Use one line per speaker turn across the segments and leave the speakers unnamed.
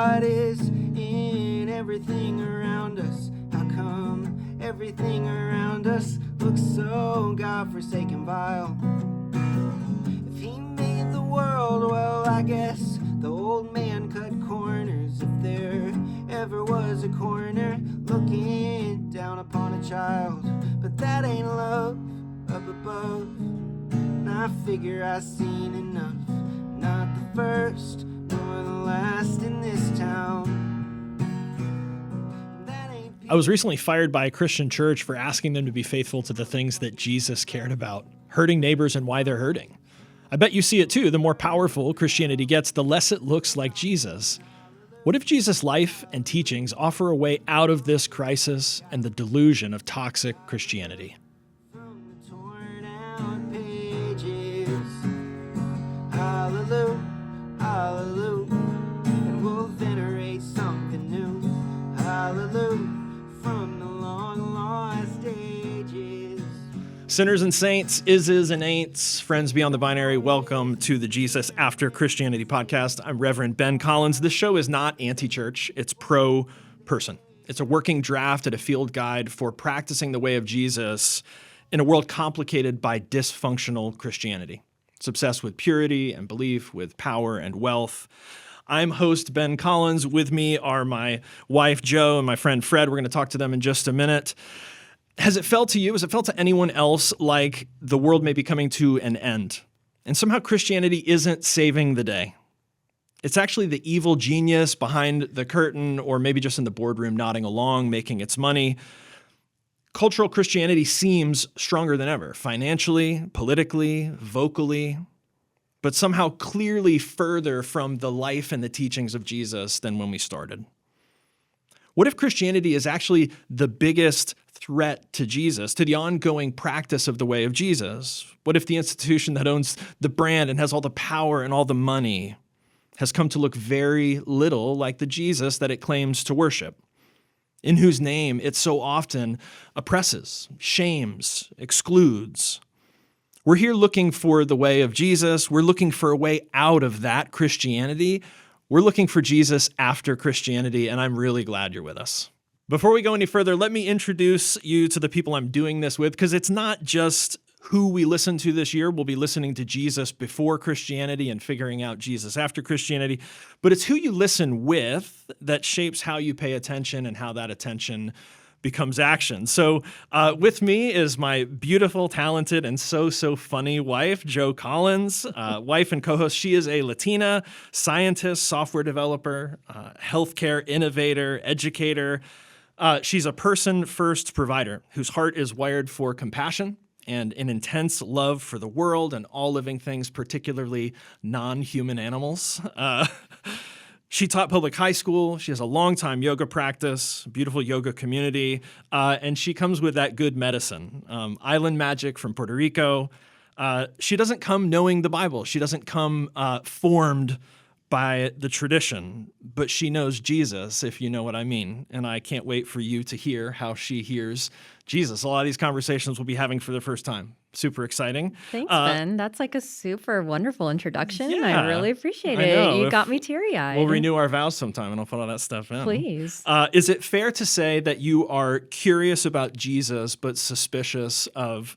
God is in everything around us? How come everything around us looks so God-forsaken vile? If he made the world, well, I guess the old man cut corners. If there ever was a corner looking down upon a child, but that ain't love up above. And I figure I've seen enough, not the first nor the last in this town.
I was recently fired by a Christian church for asking them to be faithful to the things that Jesus cared about, hurting neighbors and why they're hurting. I bet you see it too. The more powerful Christianity gets, the less it looks like Jesus. What if Jesus' life and teachings offer a way out of this crisis and the delusion of toxic Christianity?
From the torn out pages, hallelujah, hallelujah, and we'll venerate something new, hallelujah, from the long lost ages.
Sinners and saints, ises and ain'ts, friends beyond the binary, welcome to the Jesus After Christianity podcast. I'm Reverend Ben Collins. This show is not anti-church, it's pro-person. It's a working draft and a field guide for practicing the way of Jesus in a world complicated by dysfunctional Christianity. It's obsessed with purity and belief, with power and wealth. I'm host Ben Collins. With me are my wife, Jo, and my friend Fred. We're going to talk to them in just a minute. Has it felt to you, has it felt to anyone else like the world may be coming to an end? And somehow Christianity isn't saving the day. It's actually the evil genius behind the curtain, or maybe just in the boardroom nodding along, making its money. Cultural Christianity seems stronger than ever, financially, politically, vocally, but somehow clearly further from the life and the teachings of Jesus than when we started. What if Christianity is actually the biggest threat to Jesus, to the ongoing practice of the way of Jesus? What if the institution that owns the brand and has all the power and all the money has come to look very little like the Jesus that it claims to worship, in whose name it so often oppresses, shames, excludes? We're here looking for the way of Jesus. We're looking for a way out of that Christianity. We're looking for Jesus after Christianity, and I'm really glad you're with us. Before we go any further, let me introduce you to the people I'm doing this with, because it's not just who we listen to this year. We'll be listening to Jesus before Christianity and figuring out Jesus after Christianity, but it's who you listen with that shapes how you pay attention and how that attention becomes action. So with me is my beautiful, talented, and so funny wife, Jo Collins, wife and co-host. She is a Latina scientist, software developer, healthcare innovator, educator. She's a person-first provider whose heart is wired for compassion and an intense love for the world and all living things, particularly non-human animals. She taught public high school. She has a long-time yoga practice, beautiful yoga community, and she comes with that good medicine. Island magic from Puerto Rico. She doesn't come knowing the Bible. She doesn't come formed by the tradition, but she knows Jesus, if you know what I mean. And I can't wait for you to hear how she hears Jesus. A lot of these conversations we'll be having for the first time. Super exciting.
Thanks, Ben. That's like a super wonderful introduction.
Yeah,
I really appreciate
I
it.
know.
You got me teary-eyed.
We'll renew our vows sometime, and I'll put all that stuff in.
Please.
Is it fair to say that you are curious about Jesus, but suspicious of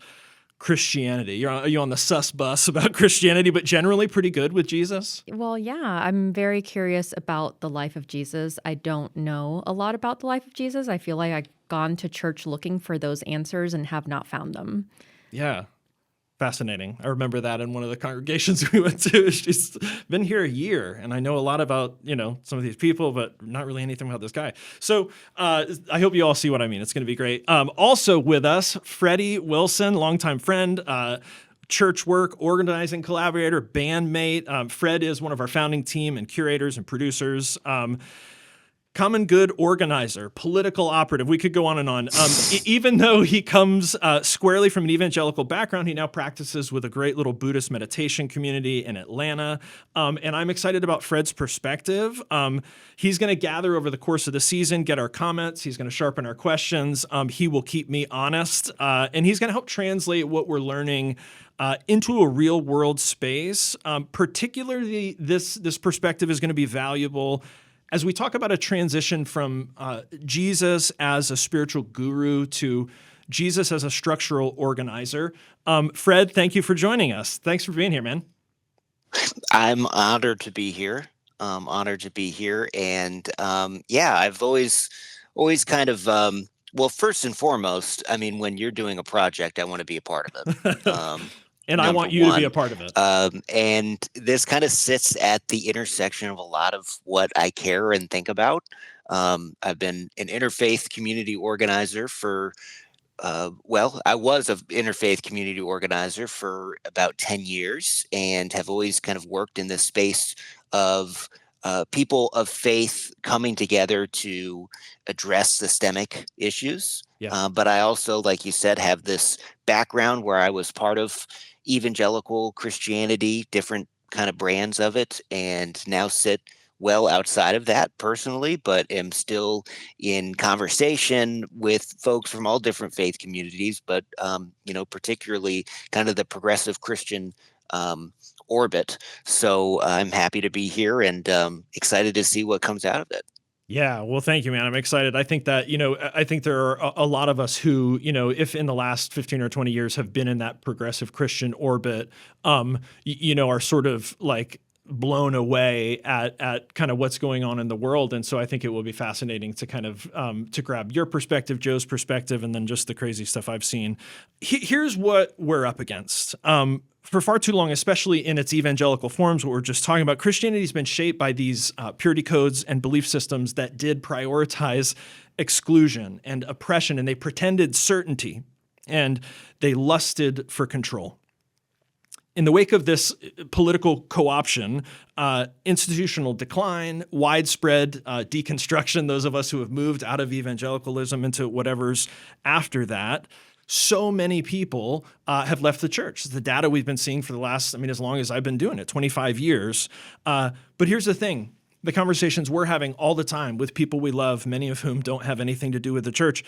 Christianity? Are you on the sus bus about Christianity, but generally pretty good with Jesus?
Well, yeah, I'm very curious about the life of Jesus. I don't know a lot about the life of Jesus. I feel like I've gone to church looking for those answers and have not found them.
Yeah. Fascinating. I remember that in one of the congregations we went to. She's been here a year, and I know a lot about, some of these people, but not really anything about this guy. So I hope you all see what I mean. It's going to be great. Also with us, Freddie Wilson, longtime friend, church work, organizing collaborator, bandmate. Fred is one of our founding team and curators and producers. Common good organizer, political operative. We could go on and on. Even though he comes squarely from an evangelical background, he now practices with a great little Buddhist meditation community in Atlanta. And I'm excited about Fred's perspective. He's going to gather over the course of the season, get our comments. He's going to sharpen our questions. He will keep me honest. And he's going to help translate what we're learning into a real world space. Particularly, this perspective is going to be valuable As we talk about a transition from Jesus as a spiritual guru to Jesus as a structural organizer, Fred, thank you for joining us. Thanks for being here, man.
I'm honored to be here. And yeah, I've always kind of well, first and foremost, I mean, when you're doing a project, I want to be a part of it.
And I
Number
want you to be a
one.
part of it.
And this kind of sits at the intersection of a lot of what I care and think about. I've been an interfaith community organizer for well, I was an interfaith community organizer for about 10 years and have always kind of worked in this space of people of faith coming together to address systemic issues.
Yeah.
But I also, like you said, have this background where I was part of evangelical Christianity, different kind of brands of it, and now sit well outside of that personally, but am still in conversation with folks from all different faith communities, but particularly kind of the progressive Christian orbit. So I'm happy to be here and excited to see what comes out of it.
Yeah, well, thank you, man. I'm excited. I think that, I think there are a lot of us who, if in the last 15 or 20 years have been in that progressive Christian orbit, are sort of like blown away at kind of what's going on in the world. And so I think it will be fascinating to kind of to grab your perspective, Joe's perspective, and then just the crazy stuff I've seen. Here's what we're up against. For far too long, especially in its evangelical forms, what we're just talking about, Christianity has been shaped by these purity codes and belief systems that did prioritize exclusion and oppression, and they pretended certainty, and they lusted for control. In the wake of this political co-option, institutional decline, widespread deconstruction, those of us who have moved out of evangelicalism into whatever's after that, so many people have left the church. It's the data we've been seeing for the last, as long as I've been doing it, 25 years. But here's the thing. The conversations we're having all the time with people we love, many of whom don't have anything to do with the church,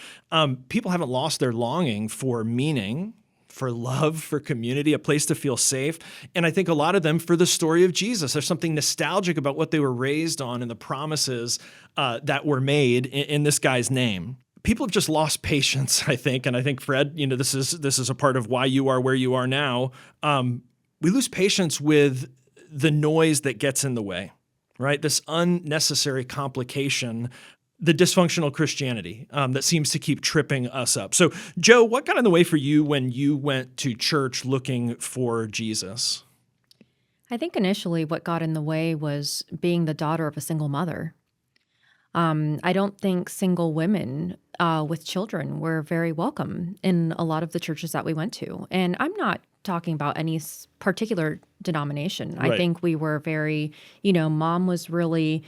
people haven't lost their longing for meaning, for love, for community, a place to feel safe. And I think a lot of them for the story of Jesus. There's something nostalgic about what they were raised on and the promises that were made in this guy's name. People have just lost patience, I think. And I think, Fred, this is a part of why you are where you are now. We lose patience with the noise that gets in the way, right? This unnecessary complication, the dysfunctional Christianity that seems to keep tripping us up. So, Joe, what got in the way for you when you went to church looking for Jesus?
I think initially what got in the way was being the daughter of a single mother. I don't think single women with children were very welcome in a lot of the churches that we went to. And I'm not talking about any particular denomination.
Right.
I think we were very, mom was really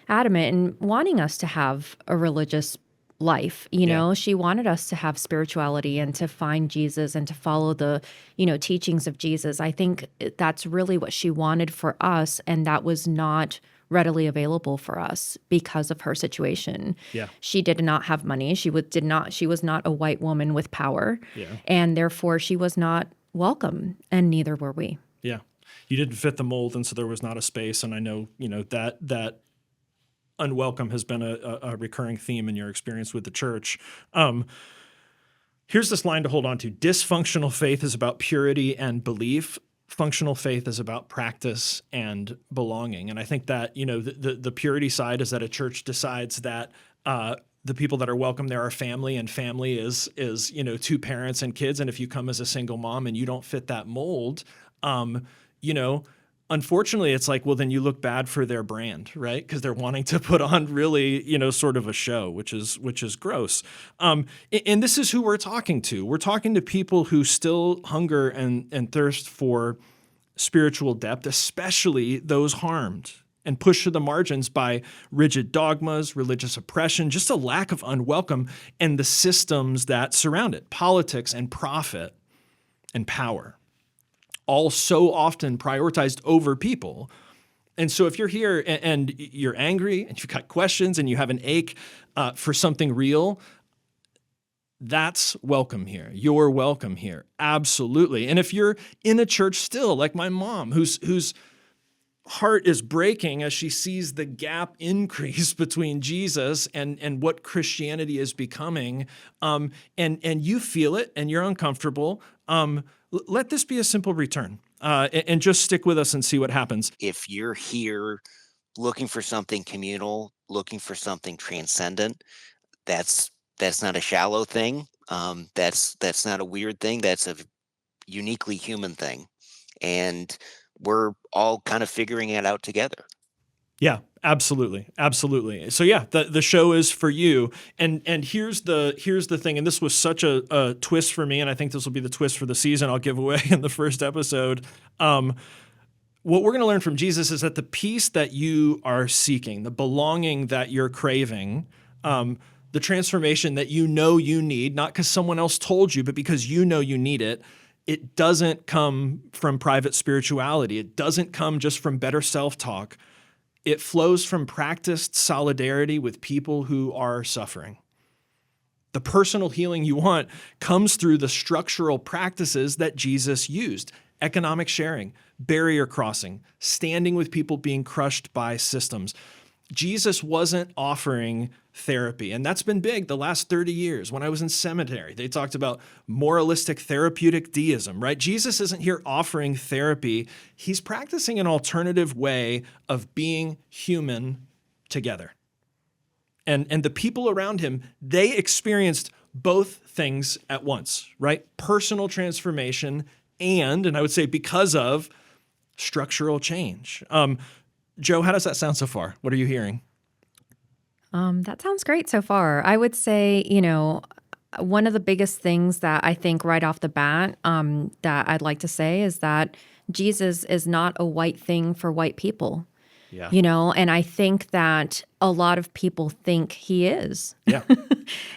adamant in wanting us to have a religious life. She wanted us to have spirituality and to find Jesus and to follow the, teachings of Jesus. I think that's really what she wanted for us. And that was not readily available for us because of her situation.
Yeah.
She did not have money. She was not a white woman with power.
Yeah.
And therefore she was not welcome, and neither were we.
Yeah. You didn't fit the mold, and so there was not a space. And I know, that unwelcome has been a recurring theme in your experience with the church. Here's this line to hold on to. Dysfunctional faith is about purity and belief. Functional faith is about practice and belonging. And I think that, the purity side is that a church decides that the people that are welcome there are family, and family is two parents and kids. And if you come as a single mom and you don't fit that mold, unfortunately, it's like, well, then you look bad for their brand, right? Because they're wanting to put on really, sort of a show, which is gross. And this is who we're talking to. We're talking to people who still hunger and thirst for spiritual depth, especially those harmed and pushed to the margins by rigid dogmas, religious oppression, just a lack of unwelcome, and the systems that surround it, politics and profit and power, all so often prioritized over people. And so if you're here and you're angry and you've got questions and you have an ache for something real, that's welcome here. You're welcome here. Absolutely. And if you're in a church still, like my mom, who's heart is breaking as she sees the gap increase between Jesus and what Christianity is becoming. And you feel it and you're uncomfortable. Let this be a simple return, and just stick with us and see what happens.
If you're here looking for something communal, looking for something transcendent, that's that's not a shallow thing. That's not a weird thing. That's a uniquely human thing, and we're all kind of figuring it out together.
Yeah, absolutely. Absolutely. So yeah, the show is for you. And here's the thing, and this was such a twist for me, and I think this will be the twist for the season I'll give away in the first episode. What we're going to learn from Jesus is that the peace that you are seeking, the belonging that you're craving, the transformation that you know you need, not because someone else told you, but because you know you need it, it doesn't come from private spirituality. It doesn't come just from better self-talk. It flows from practiced solidarity with people who are suffering. The personal healing you want comes through the structural practices that Jesus used: economic sharing, barrier crossing, standing with people being crushed by systems. Jesus wasn't offering therapy, and that's been big the last 30 years. When I was in seminary, they talked about moralistic therapeutic deism, right? Jesus isn't here offering therapy. He's practicing an alternative way of being human together. And the people around him, they experienced both things at once, right? Personal transformation and I would say because of, structural change. Joe, how does that sound so far? What are you hearing?
That sounds great so far. I would say, one of the biggest things that I think right off the bat that I'd like to say is that Jesus is not a white thing for white people.
Yeah.
And I think that a lot of people think he is.
Yeah.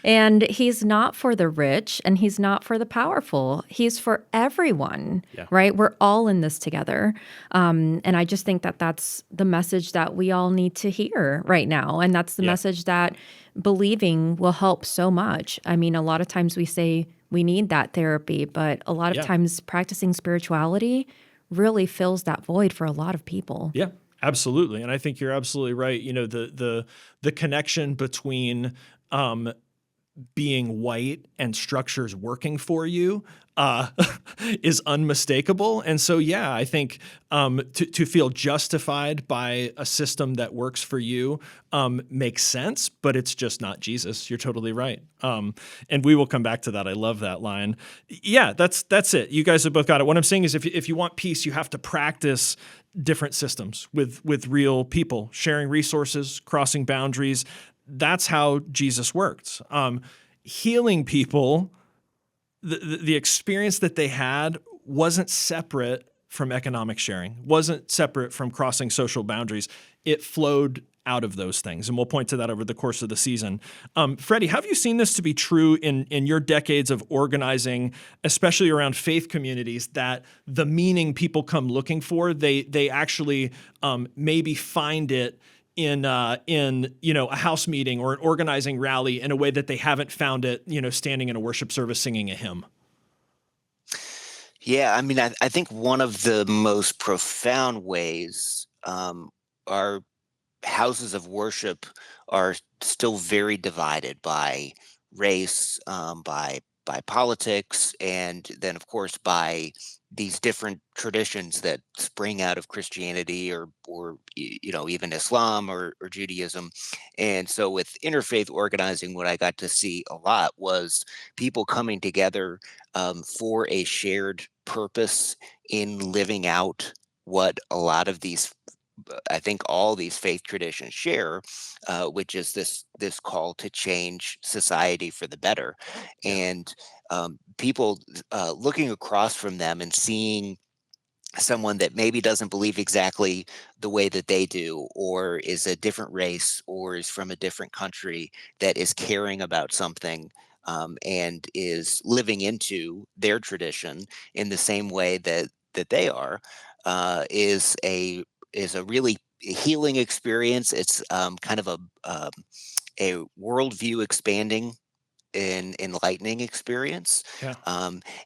And he's not for the rich and he's not for the powerful. He's for everyone,
Yeah.
right? We're all in this together. And I just think that that's the message that we all need to hear right now. And that's the
Yeah.
message that believing will help so much. I mean, a lot of times we say we need that therapy, but a lot of
Yeah.
times practicing spirituality really fills that void for a lot of people.
Yeah, absolutely. And I think you're absolutely right. The connection between being white and structures working for you is unmistakable. And so, yeah, I think to feel justified by a system that works for you makes sense, but it's just not Jesus. You're totally right. And we will come back to that. I love that line. Yeah, that's it. You guys have both got it. What I'm saying is if you want peace, you have to practice different systems with real people, sharing resources, crossing boundaries. That's how Jesus worked. Healing people, the experience that they had wasn't separate from economic sharing, wasn't separate from crossing social boundaries. It flowed out of those things. And we'll point to that over the course of the season. Freddie, have you seen this to be true in your decades of organizing, especially around faith communities, that the meaning people come looking for, they actually maybe find it in a house meeting or an organizing rally in a way that they haven't found it, standing in a worship service singing a hymn?
Yeah, I mean, I think one of the most profound ways our houses of worship are still very divided by race, by politics, and then of course by these different traditions that spring out of Christianity or even Islam or Judaism. And so with interfaith organizing, what I got to see a lot was people coming together for a shared purpose in living out what a lot of these, I think all these faith traditions share, which is this call to change society for the better.
Yeah.
And people looking across from them and seeing someone that maybe doesn't believe exactly the way that they do, or is a different race, or is from a different country, that is caring about something, and is living into their tradition in the same way that they are, is a really healing experience. It's kind of a worldview expanding and enlightening experience,
Yeah.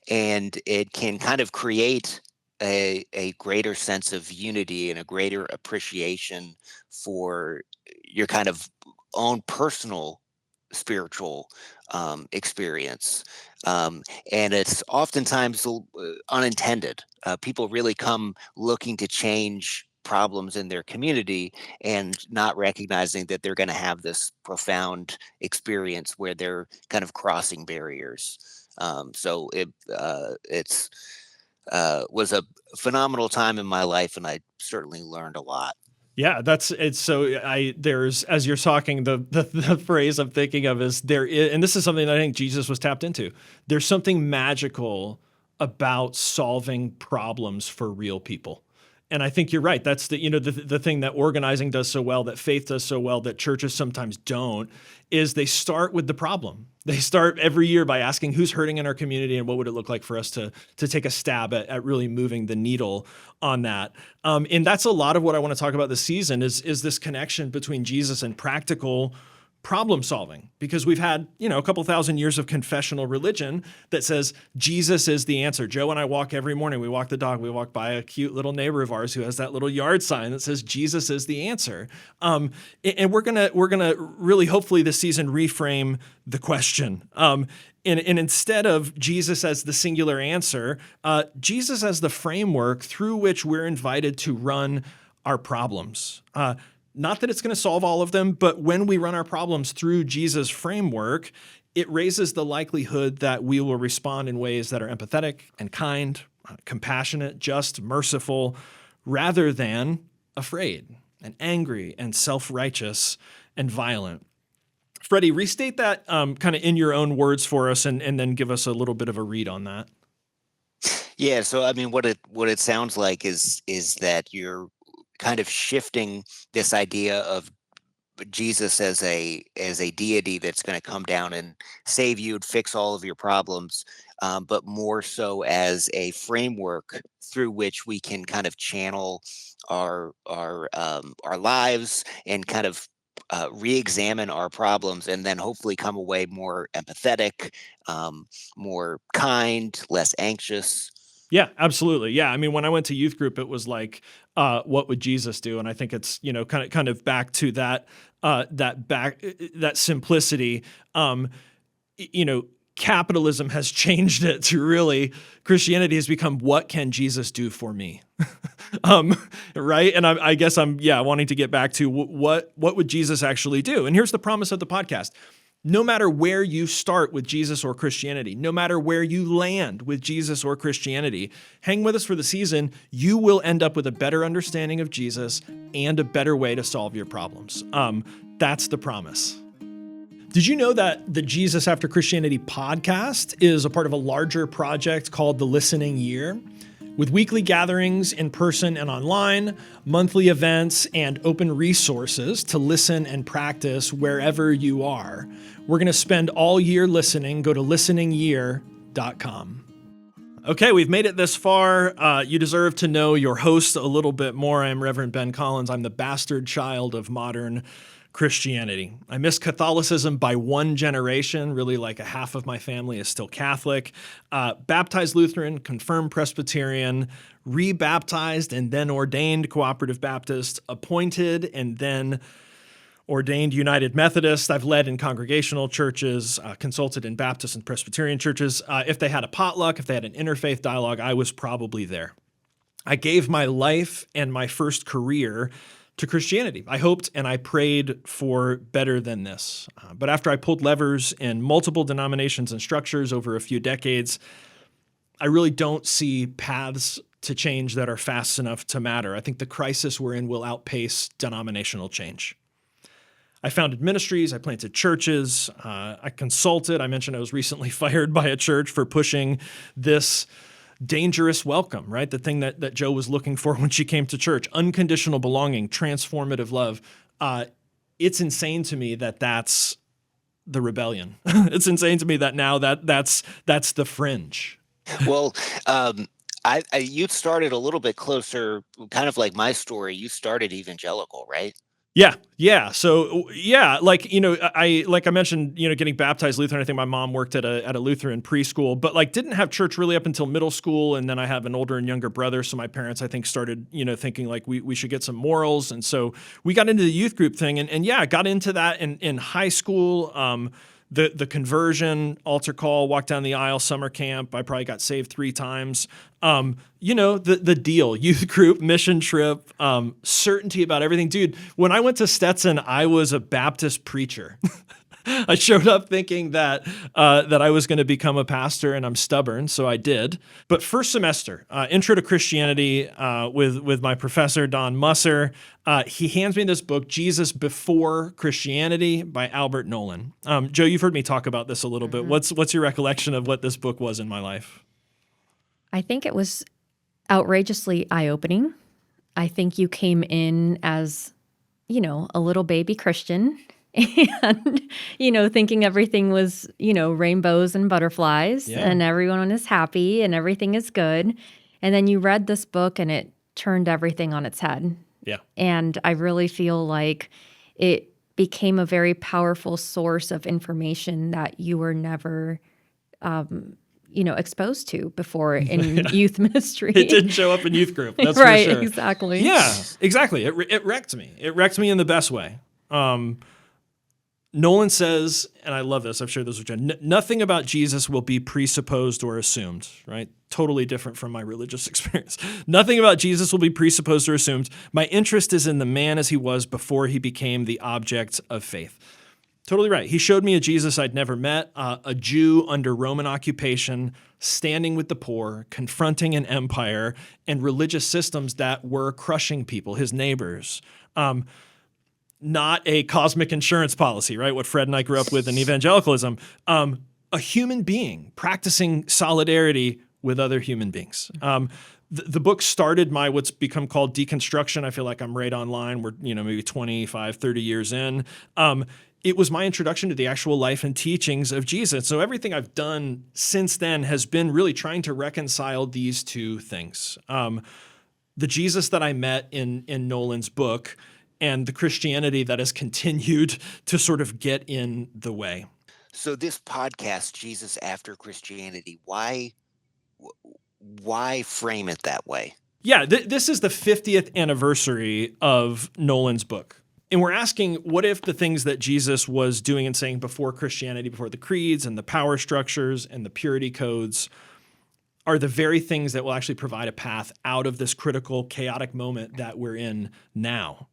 and it can kind of create a greater sense of unity and a greater appreciation for your kind of own personal spiritual experience. Um, and it's oftentimes unintended. People really come looking to change problems in their community and not recognizing that they're going to have this profound experience where they're kind of crossing barriers. So it's was a phenomenal time in my life, and I certainly learned a lot.
Yeah, it's so there's as you're talking the phrase I'm thinking of is and this is something that I think Jesus was tapped into. There's something magical about solving problems for real people. And I think you're right. That's the thing that organizing does so well, that faith does so well, that churches sometimes don't, is they start with the problem. They start every year by asking who's hurting in our community and what would it look like for us to take a stab at really moving the needle on that. And that's a lot of what I want to talk about this season is this connection between Jesus and practical problem solving, because we've had, a couple thousand years of confessional religion that says Jesus is the answer. Joe and I walk every morning. We walk the dog. We walk by a cute little neighbor of ours who has that little yard sign that says Jesus is the answer. And we're gonna really hopefully this season reframe the question. And instead of Jesus as the singular answer, Jesus as the framework through which we're invited to run our problems. Not that it's going to solve all of them, but when we run our problems through Jesus' framework, it raises the likelihood that we will respond in ways that are empathetic and kind, compassionate, just, merciful, rather than afraid and angry and self-righteous and violent. Freddie, restate that kind of in your own words for us and then give us a little bit of a read on that.
Yeah, so I mean, what it sounds like is that you're kind of shifting this idea of Jesus as a deity that's going to come down and save you and fix all of your problems, but more so as a framework through which we can kind of channel our lives and kind of re-examine our problems, and then hopefully come away more empathetic, more kind, less anxious.
Yeah, absolutely. Yeah, I mean, when I went to youth group, it was like, what would Jesus do? And I think it's kind of back to that simplicity. Capitalism has changed it to really Christianity has become what can Jesus do for me, right? And I guess I'm wanting to get back to what would Jesus actually do? And here's the promise of the podcast. No matter where you start with Jesus or Christianity, no matter where you land with Jesus or Christianity, hang with us for the season. You will end up with a better understanding of Jesus and a better way to solve your problems. That's the promise. Did you know that the Jesus After Christianity podcast is a part of a larger project called the Listening Year? With weekly gatherings in person and online, monthly events, and open resources to listen and practice wherever you are. We're going to spend all year listening. Go to listeningyear.com. Okay, we've made it this far. You deserve to know your host a little bit more. I'm Reverend Ben Collins. I'm the bastard child of modern Christianity. I missed Catholicism by one generation. Really, like a half of my family is still Catholic. Baptized Lutheran, confirmed Presbyterian, rebaptized and then ordained Cooperative Baptist, appointed and then ordained United Methodist. I've led in congregational churches, consulted in Baptist and Presbyterian churches. If they had a potluck, if they had an interfaith dialogue, I was probably there. I gave my life and my first career to Christianity. I hoped and I prayed for better than this. But after I pulled levers in multiple denominations and structures over a few decades, I really don't see paths to change that are fast enough to matter. I think the crisis we're in will outpace denominational change. I founded ministries, I planted churches, I consulted. I mentioned I was recently fired by a church for pushing this dangerous welcome, right? The thing that Joe was looking for when she came to church, unconditional belonging, transformative love. It's insane to me that that's the rebellion. It's insane to me that now that's the fringe.
Well, you started a little bit closer, kind of like my story. You started evangelical, right?
Yeah. So like, like I mentioned, getting baptized Lutheran. I think my mom worked at a Lutheran preschool, but like didn't have church really up until middle school. And then I have an older and younger brother. So my parents, I think, started, thinking like we should get some morals. And so we got into the youth group thing and yeah, got into that in high school. The conversion, altar call, walk down the aisle, summer camp. I probably got saved 3 times. The deal, youth group, mission trip, certainty about everything. Dude, when I went to Stetson, I was a Baptist preacher. I showed up thinking that I was going to become a pastor, and I'm stubborn, so I did. But first semester, Intro to Christianity with my professor, Don Musser, he hands me this book, Jesus Before Christianity by Albert Nolan. Joe, you've heard me talk about this a little bit. What's your recollection of what this book was in my life?
I think it was outrageously eye-opening. I think you came in as, a little baby Christian and, thinking everything was, rainbows and butterflies and everyone is happy and everything is good. And then you read this book and it turned everything on its head.
Yeah.
And I really feel like it became a very powerful source of information that you were never exposed to before in youth ministry.
It didn't show up in youth group. That's
right,
for sure.
Exactly.
Yeah, exactly. It wrecked me. It wrecked me in the best way. Nolan says, and I love this, I've shared this with Jen, nothing about Jesus will be presupposed or assumed, right? Totally different from my religious experience. Nothing about Jesus will be presupposed or assumed. My interest is in the man as he was before he became the object of faith. Totally right. He showed me a Jesus I'd never met, a Jew under Roman occupation, standing with the poor, confronting an empire and religious systems that were crushing people, his neighbors. Not a cosmic insurance policy, right? What Fred and I grew up with in evangelicalism. A human being practicing solidarity with other human beings. The book started my what's become called deconstruction. I feel like I'm right on line. We're maybe 25, 30 years in. It was my introduction to the actual life and teachings of Jesus. So everything I've done since then has been really trying to reconcile these two things. The Jesus that I met in Nolan's book and the Christianity that has continued to sort of get in the way.
So this podcast, Jesus After Christianity, why frame it that way?
Yeah, this is the 50th anniversary of Nolan's book. And we're asking, what if the things that Jesus was doing and saying before Christianity, before the creeds and the power structures and the purity codes, are the very things that will actually provide a path out of this critical, chaotic moment that we're in now?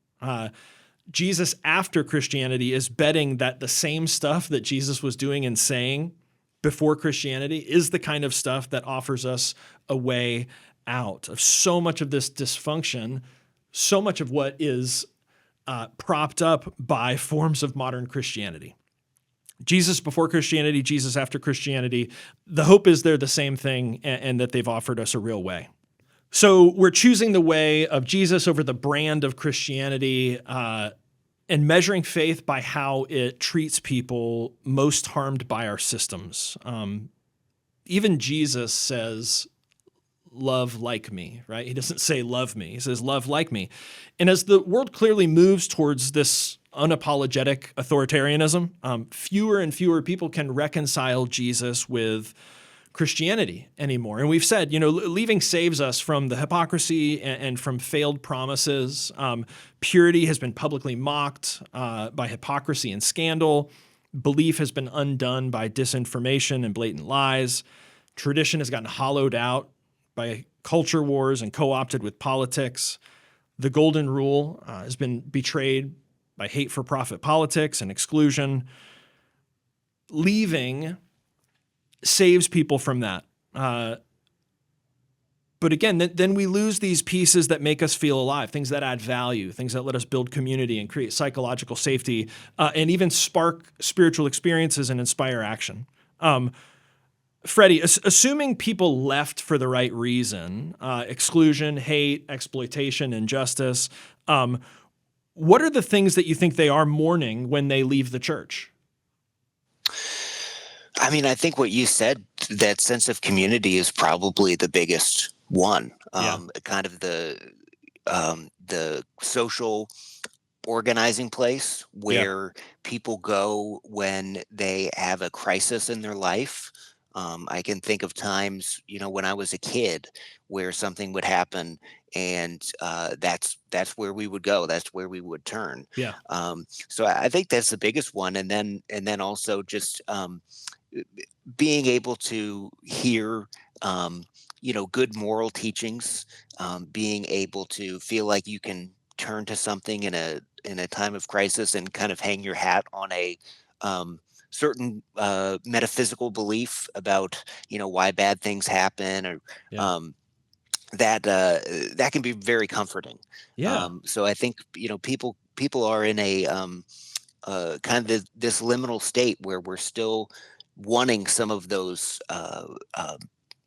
Jesus after Christianity is betting that the same stuff that Jesus was doing and saying before Christianity is the kind of stuff that offers us a way out of so much of this dysfunction, so much of what is propped up by forms of modern Christianity. Jesus before Christianity, Jesus after Christianity, the hope is they're the same thing and that they've offered us a real way. So we're choosing the way of Jesus over the brand of Christianity and measuring faith by how it treats people most harmed by our systems. Even Jesus says, love like me, right? He doesn't say love me. He says love like me. And as the world clearly moves towards this unapologetic authoritarianism, fewer and fewer people can reconcile Jesus with Christianity anymore. And we've said, leaving saves us from the hypocrisy and from failed promises. Purity has been publicly mocked by hypocrisy and scandal. Belief has been undone by disinformation and blatant lies. Tradition has gotten hollowed out by culture wars and co-opted with politics. The golden rule has been betrayed by hate-for-profit politics and exclusion. Leaving saves people from that. But again, then we lose these pieces that make us feel alive, things that add value, things that let us build community and create psychological safety, and even spark spiritual experiences and inspire action. Freddie, assuming people left for the right reason, exclusion, hate, exploitation, injustice, what are the things that you think they are mourning when they leave the church?
I mean, I think what you said, that sense of community is probably the biggest one. Kind of the social organizing place
Yeah.
where people go when they have a crisis in their life. I can think of times, when I was a kid, where something would happen, and that's where we would go. That's where we would turn.
Yeah.
So I think that's the biggest one, and then also just being able to hear, good moral teachings, being able to feel like you can turn to something in a time of crisis and kind of hang your hat on a certain metaphysical belief about why bad things happen, or
Yeah.
um, that can be very comforting.
Yeah.
So I think people are in a kind of this liminal state where we're still wanting some of those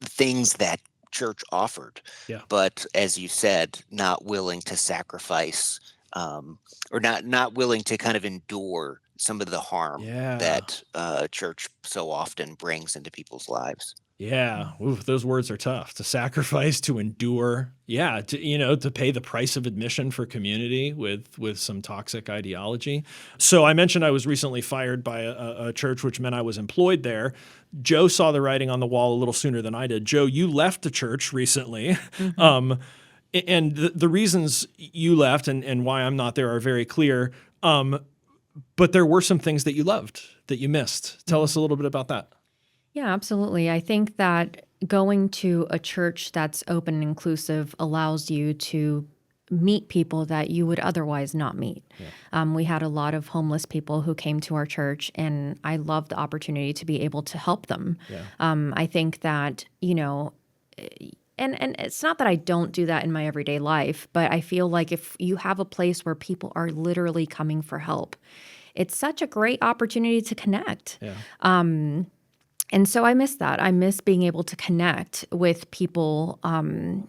things that church offered,
Yeah.
but as you said, not willing to sacrifice, or not willing to kind of endure some of the harm
Yeah.
that church so often brings into people's lives.
Yeah. Ooh, those words are tough. To sacrifice, to endure. Yeah. To pay the price of admission for community with some toxic ideology. So I mentioned I was recently fired by a church, which meant I was employed there. Joe saw the writing on the wall a little sooner than I did. Joe, you left the church recently.
Mhm.
And the reasons you left and why I'm not there are very clear. But there were some things that you loved that you missed. Tell us a little bit about that.
Yeah, absolutely. I think that going to a church that's open and inclusive allows you to meet people that you would otherwise not meet.
Yeah.
We had a lot of homeless people who came to our church, and I loved the opportunity to be able to help them.
Yeah.
I think that, and it's not that I don't do that in my everyday life, but I feel like if you have a place where people are literally coming for help, it's such a great opportunity to connect.
Yeah.
And so I miss that. I miss being able to connect with people from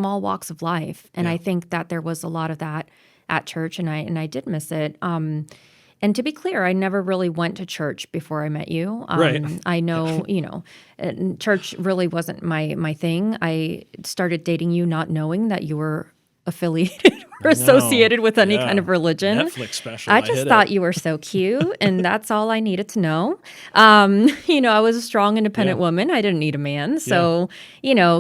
all walks of life. And
Yeah.
I think that there was a lot of that at church, and I did miss it. And to be clear, I never really went to church before I met you.
Right.
I know, and church really wasn't my thing. I started dating you not knowing that you were affiliated or
I know.
associated with any
Yeah.
kind of religion.
Netflix special.
I just
hit
thought
it.
you were so cute, and that's all I needed to know. I was a strong, independent
Yeah.
woman. I didn't need a man. So,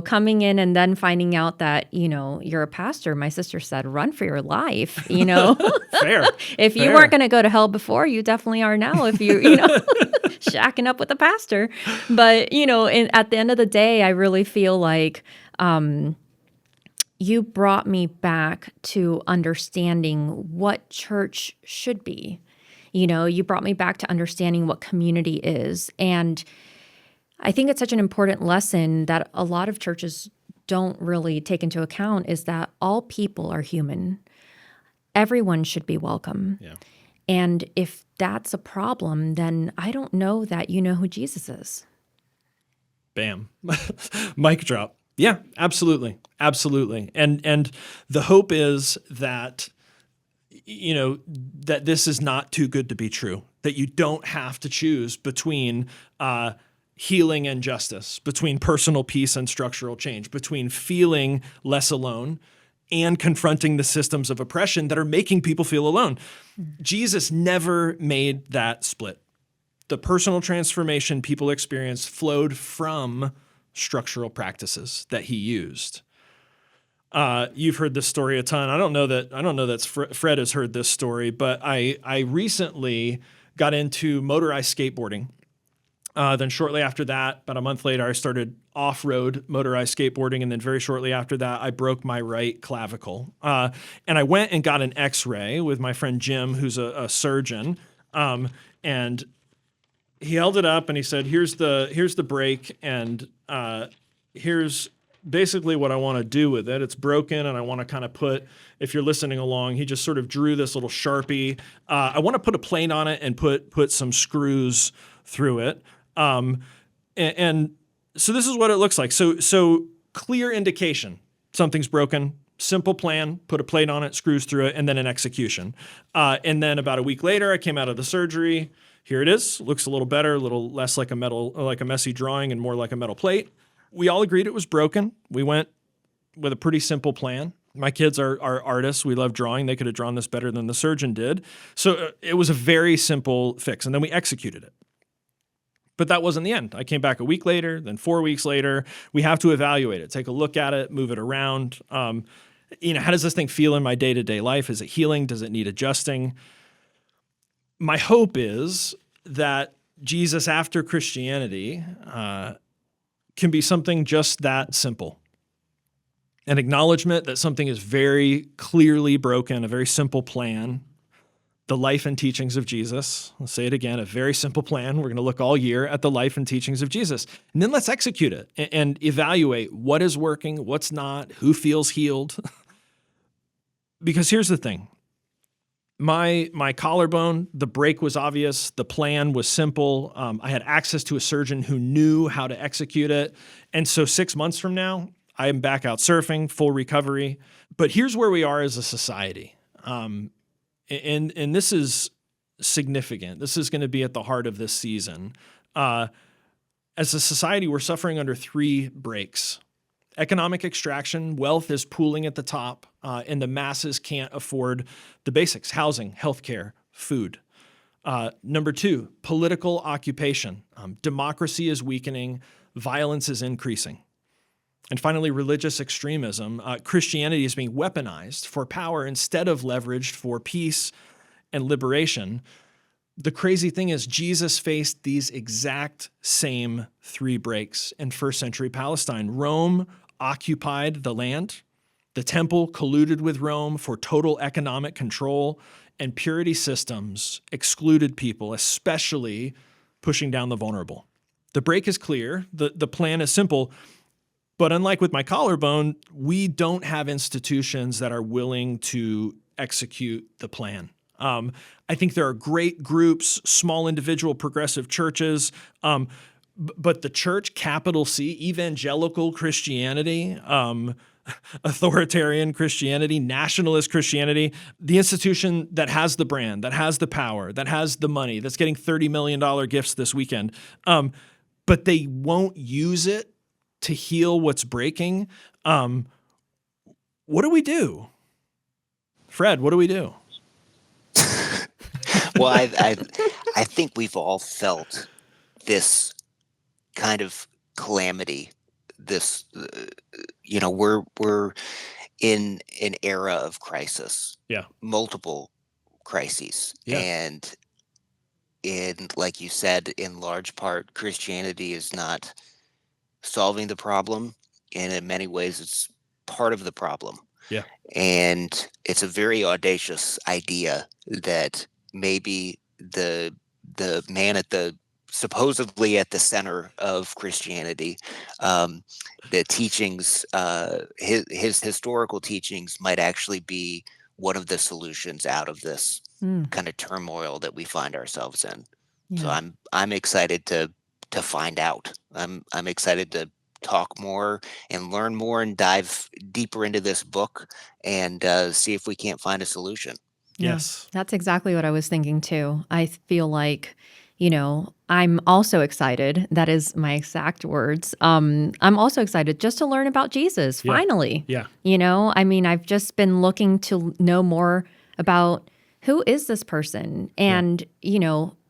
coming in and then finding out that, you're a pastor, my sister said, run for your life,
Fair.
If you
Fair.
weren't going to go to hell before, you definitely are now if you, shacking up with a pastor. But, at the end of the day, I really feel like you brought me back to understanding what church should be. You brought me back to understanding what community is. And I think it's such an important lesson that a lot of churches don't really take into account is that all people are human. Everyone should be welcome.
Yeah.
And if that's a problem, then I don't know that you know who Jesus is.
Bam. Mic drop. Yeah, absolutely. Absolutely. And the hope is that, that this is not too good to be true, that you don't have to choose between healing and justice, between personal peace and structural change, between feeling less alone and confronting the systems of oppression that are making people feel alone. Jesus never made that split. The personal transformation people experienced flowed from structural practices that he used. You've heard this story a ton. I don't know that Fred has heard this story, but I recently got into motorized skateboarding. Then shortly after that, about a month later, I started off-road motorized skateboarding. And then very shortly after that, I broke my right clavicle. And I went and got an x-ray with my friend Jim, who's a surgeon. And he held it up and he said, here's the break. And here's basically what I want to do with it. It's broken and I want to kind of put, if you're listening along, he just sort of drew this little Sharpie. I want to put a plate on it and put some screws through it. And so this is what it looks like. So clear indication, something's broken, simple plan, put a plate on it, screws through it, and then an execution. And then about a week later, I came out of the surgery. Here it is. Looks a little better, a little less like a messy drawing and more like a metal plate. We all agreed it was broken. We went with a pretty simple plan. My kids are artists. We love drawing. They could have drawn this better than the surgeon did. So it was a very simple fix. And then we executed it. But that wasn't the end. I came back a week later, then 4 weeks later. We have to evaluate it, take a look at it, move it around. How does this thing feel in my day-to-day life? Is it healing? Does it need adjusting? My hope is that Jesus after Christianity can be something just that simple. An acknowledgement that something is very clearly broken, a very simple plan. The life and teachings of Jesus. I'll say it again, a very simple plan. We're going to look all year at the life and teachings of Jesus. And then let's execute it and evaluate what is working, what's not, who feels healed. Because here's the thing. My collarbone, the break was obvious. The plan was simple. I had access to a surgeon who knew how to execute it. And so 6 months from now, I am back out surfing, full recovery. But here's where we are as a society. And this is significant. This is going to be at the heart of this season. As a society, we're suffering under 3 breaks. Economic extraction, wealth is pooling at the top, and the masses can't afford the basics: housing, healthcare, food. Number 2, political occupation. Democracy is weakening, violence is increasing. And finally, religious extremism. Christianity is being weaponized for power instead of leveraged for peace and liberation. The crazy thing is Jesus faced these exact same 3 breaks in first century Palestine. Rome occupied the land. The temple colluded with Rome for total economic control, and purity systems excluded people, especially pushing down the vulnerable. The break is clear. The plan is simple. But unlike with my collarbone, we don't have institutions that are willing to execute the plan. I think there are great groups, small individual progressive churches, but the church, capital C, evangelical Christianity, authoritarian Christianity, nationalist Christianity, the institution that has the brand, that has the power, that has the money, that's getting $30 million gifts this weekend, but they won't use it to heal what's breaking. What do we do? Fred, what do we do?
Well, I think we've all felt this kind of calamity. This, we're in an era of crisis.
Yeah.
Multiple crises.
Yeah.
And like you said, in large part, Christianity is not solving the problem, and in many ways it's part of the problem.
Yeah.
And it's a very audacious idea that maybe the man supposedly at the center of Christianity, the teachings, his historical teachings might actually be one of the solutions out of this kind of turmoil that we find ourselves in. Yeah. So I'm excited to find out. I'm excited to talk more and learn more and dive deeper into this book and see if we can't find a solution.
Yes.
That's exactly what I was thinking too. I feel like, I'm also excited. That is my exact words. I'm also excited just to learn about Jesus, finally.
Yeah.
I've just been looking to know more about who is this person? And,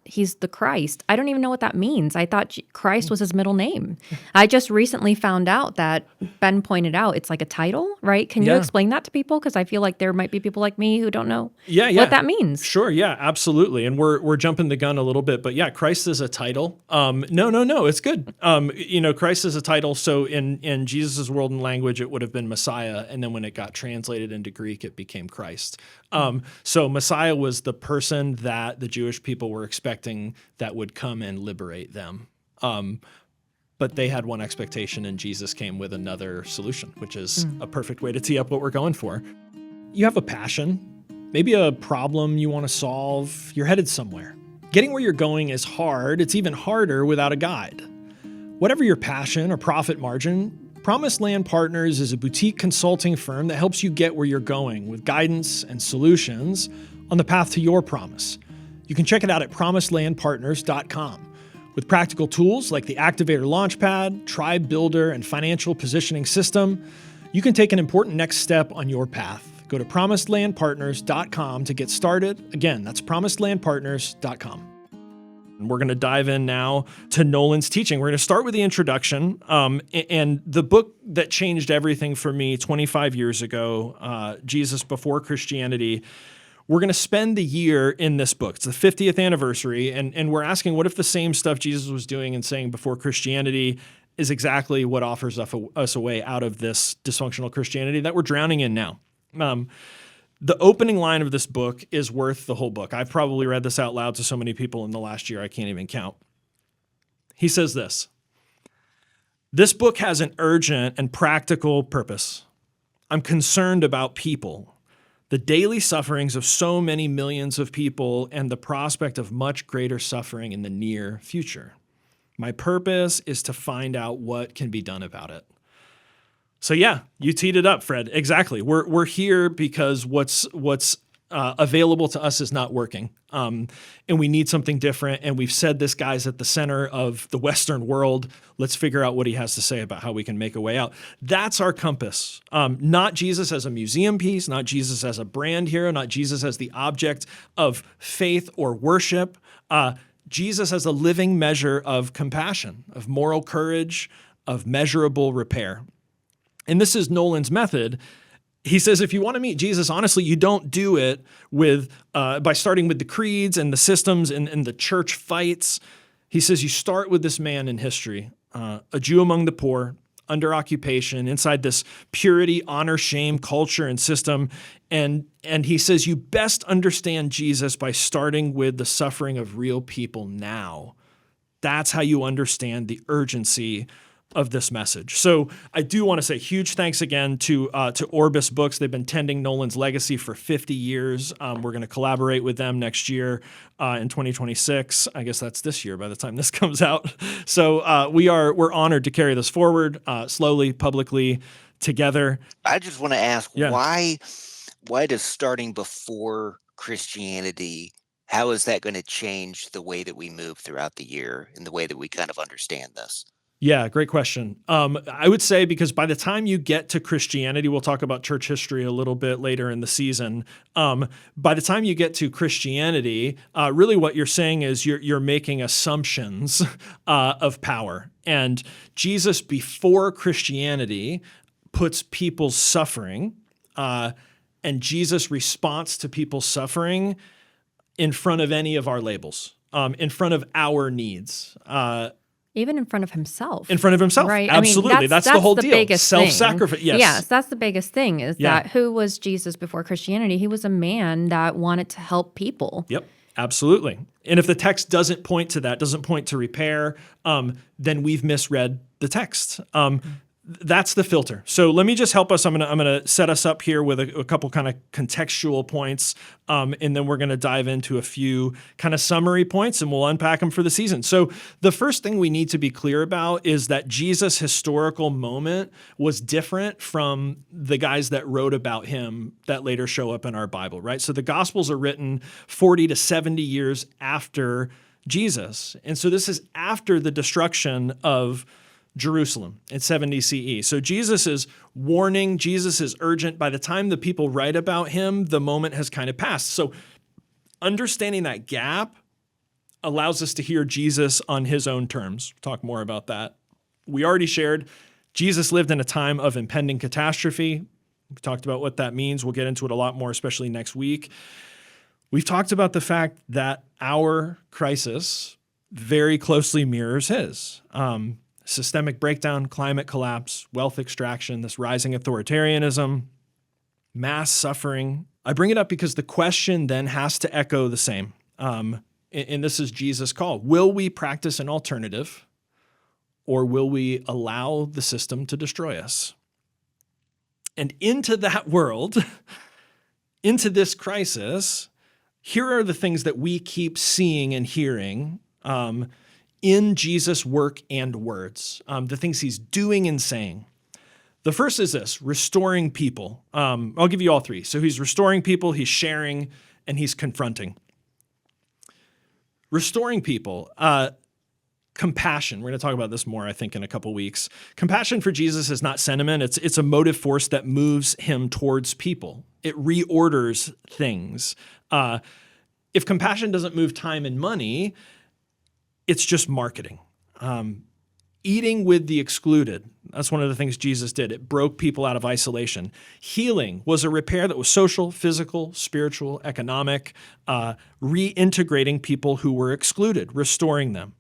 he's the Christ. I don't even know what that means. I thought Christ was his middle name. I just recently found out that Ben pointed out it's like a title, right? Can you explain that to people? Because I feel like there might be people like me who don't know what that means.
Sure, yeah, absolutely. And we're jumping the gun a little bit, but yeah, Christ is a title. No, it's good. Christ is a title. So in Jesus' world and language, it would have been Messiah. And then when it got translated into Greek, it became Christ. So Messiah was the person that the Jewish people were expecting that would come and liberate them. But they had one expectation, and Jesus came with another solution, which is a perfect way to tee up what we're going for. You have a passion, maybe a problem you want to solve. You're headed somewhere. Getting where you're going is hard. It's even harder without a guide. Whatever your passion or profit margin, Promised Land Partners is a boutique consulting firm that helps you get where you're going with guidance and solutions on the path to your promise. You can check it out at promisedlandpartners.com. With practical tools like the Activator Launchpad, Tribe Builder, and Financial Positioning System, you can take an important next step on your path. Go to promisedlandpartners.com to get started. Again, that's promisedlandpartners.com. And we're going to dive in now to Nolan's teaching. We're going to start with the introduction. And the book that changed everything for me 25 years ago, Jesus Before Christianity, we're going to spend the year in this book. It's the 50th anniversary. And we're asking, what if the same stuff Jesus was doing and saying before Christianity is exactly what offers us a way out of this dysfunctional Christianity that we're drowning in now? The opening line of this book is worth the whole book. I've probably read this out loud to so many people in the last year, I can't even count. He says this: "This book has an urgent and practical purpose. I'm concerned about people, the daily sufferings of so many millions of people, and the prospect of much greater suffering in the near future. My purpose is to find out what can be done about it." So yeah, you teed it up, Fred. Exactly. We're here because what's available to us is not working, and we need something different. And we've said this guy's at the center of the Western world. Let's figure out what he has to say about how we can make a way out. That's our compass. Not Jesus as a museum piece, not Jesus as a brand hero, not Jesus as the object of faith or worship. Jesus as a living measure of compassion, of moral courage, of measurable repair. And this is Nolan's method. He says, if you want to meet Jesus, honestly, you don't do it with by starting with the creeds and the systems and the church fights. He says you start with this man in history, a Jew among the poor, under occupation, inside this purity, honor, shame, culture, and system. And he says you best understand Jesus by starting with the suffering of real people now. That's how you understand the urgency of this message. So I do want to say huge thanks again to Orbis Books. They've been tending Nolan's legacy for 50 years. We're going to collaborate with them next year in 2026. I guess that's this year by the time this comes out. So we're honored to carry this forward slowly, publicly, together.
I just want to ask,
Yeah.
why does starting before Christianity, how is that going to change the way that we move throughout the year and the way that we kind of understand this?
Yeah, great question. I would say because by the time you get to Christianity, we'll talk about church history a little bit later in the season. By the time you get to Christianity, really what you're saying is you're making assumptions of power. And Jesus before Christianity puts people's suffering and Jesus' response to people's suffering in front of any of our labels, in front of our needs.
Even in front of himself.
In front of himself.
Right.
Absolutely.
I mean,
that's the whole deal.
Biggest
Self-sacrifice.
thing.
Yes,
that's the biggest thing is that who was Jesus before Christianity? He was a man that wanted to help people.
Yep. Absolutely. And if the text doesn't point to that, doesn't point to repair, then we've misread the text. That's the filter. So let me just help us. I'm gonna set us up here with a couple kind of contextual points, and then we're gonna dive into a few kind of summary points, and we'll unpack them for the season. So the first thing we need to be clear about is that Jesus' historical moment was different from the guys that wrote about him that later show up in our Bible, right? So the Gospels are written 40 to 70 years after Jesus, and so this is after the destruction of Jerusalem in 70 CE. So Jesus is warning, Jesus is urgent. By the time the people write about him, the moment has kind of passed. So understanding that gap allows us to hear Jesus on his own terms. We'll talk more about that. We already shared Jesus lived in a time of impending catastrophe. We talked about what that means. We'll get into it a lot more, especially next week. We've talked about the fact that our crisis very closely mirrors his. Systemic breakdown, climate collapse, wealth extraction, this rising authoritarianism, mass suffering. I bring it up because the question then has to echo the same. And this is Jesus' call. Will we practice an alternative, or will we allow the system to destroy us? And into that world, into this crisis, here are the things that we keep seeing and hearing in Jesus' work and words, the things he's doing and saying. The first is this: restoring people. I'll give you all three. So he's restoring people, he's sharing, and he's confronting. Restoring people. compassion. We're going to talk about this more, I think, in a couple weeks. Compassion for Jesus is not sentiment. It's a motive force that moves him towards people. It reorders things. If compassion doesn't move time and money, it's just marketing. Eating with the excluded. That's one of the things Jesus did. It broke people out of isolation. Healing was a repair that was social, physical, spiritual, economic, reintegrating people who were excluded, restoring them.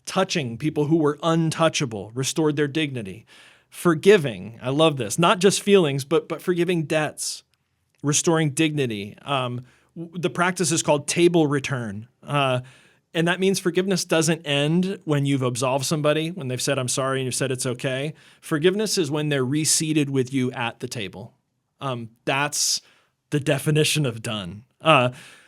Touching people who were untouchable, restored their dignity. Forgiving, I love this, not just feelings, but forgiving debts, restoring dignity. The practice is called table return. And that means forgiveness doesn't end when you've absolved somebody, when they've said, I'm sorry, and you've said it's okay. Forgiveness is when they're reseated with you at the table. That's the definition of done.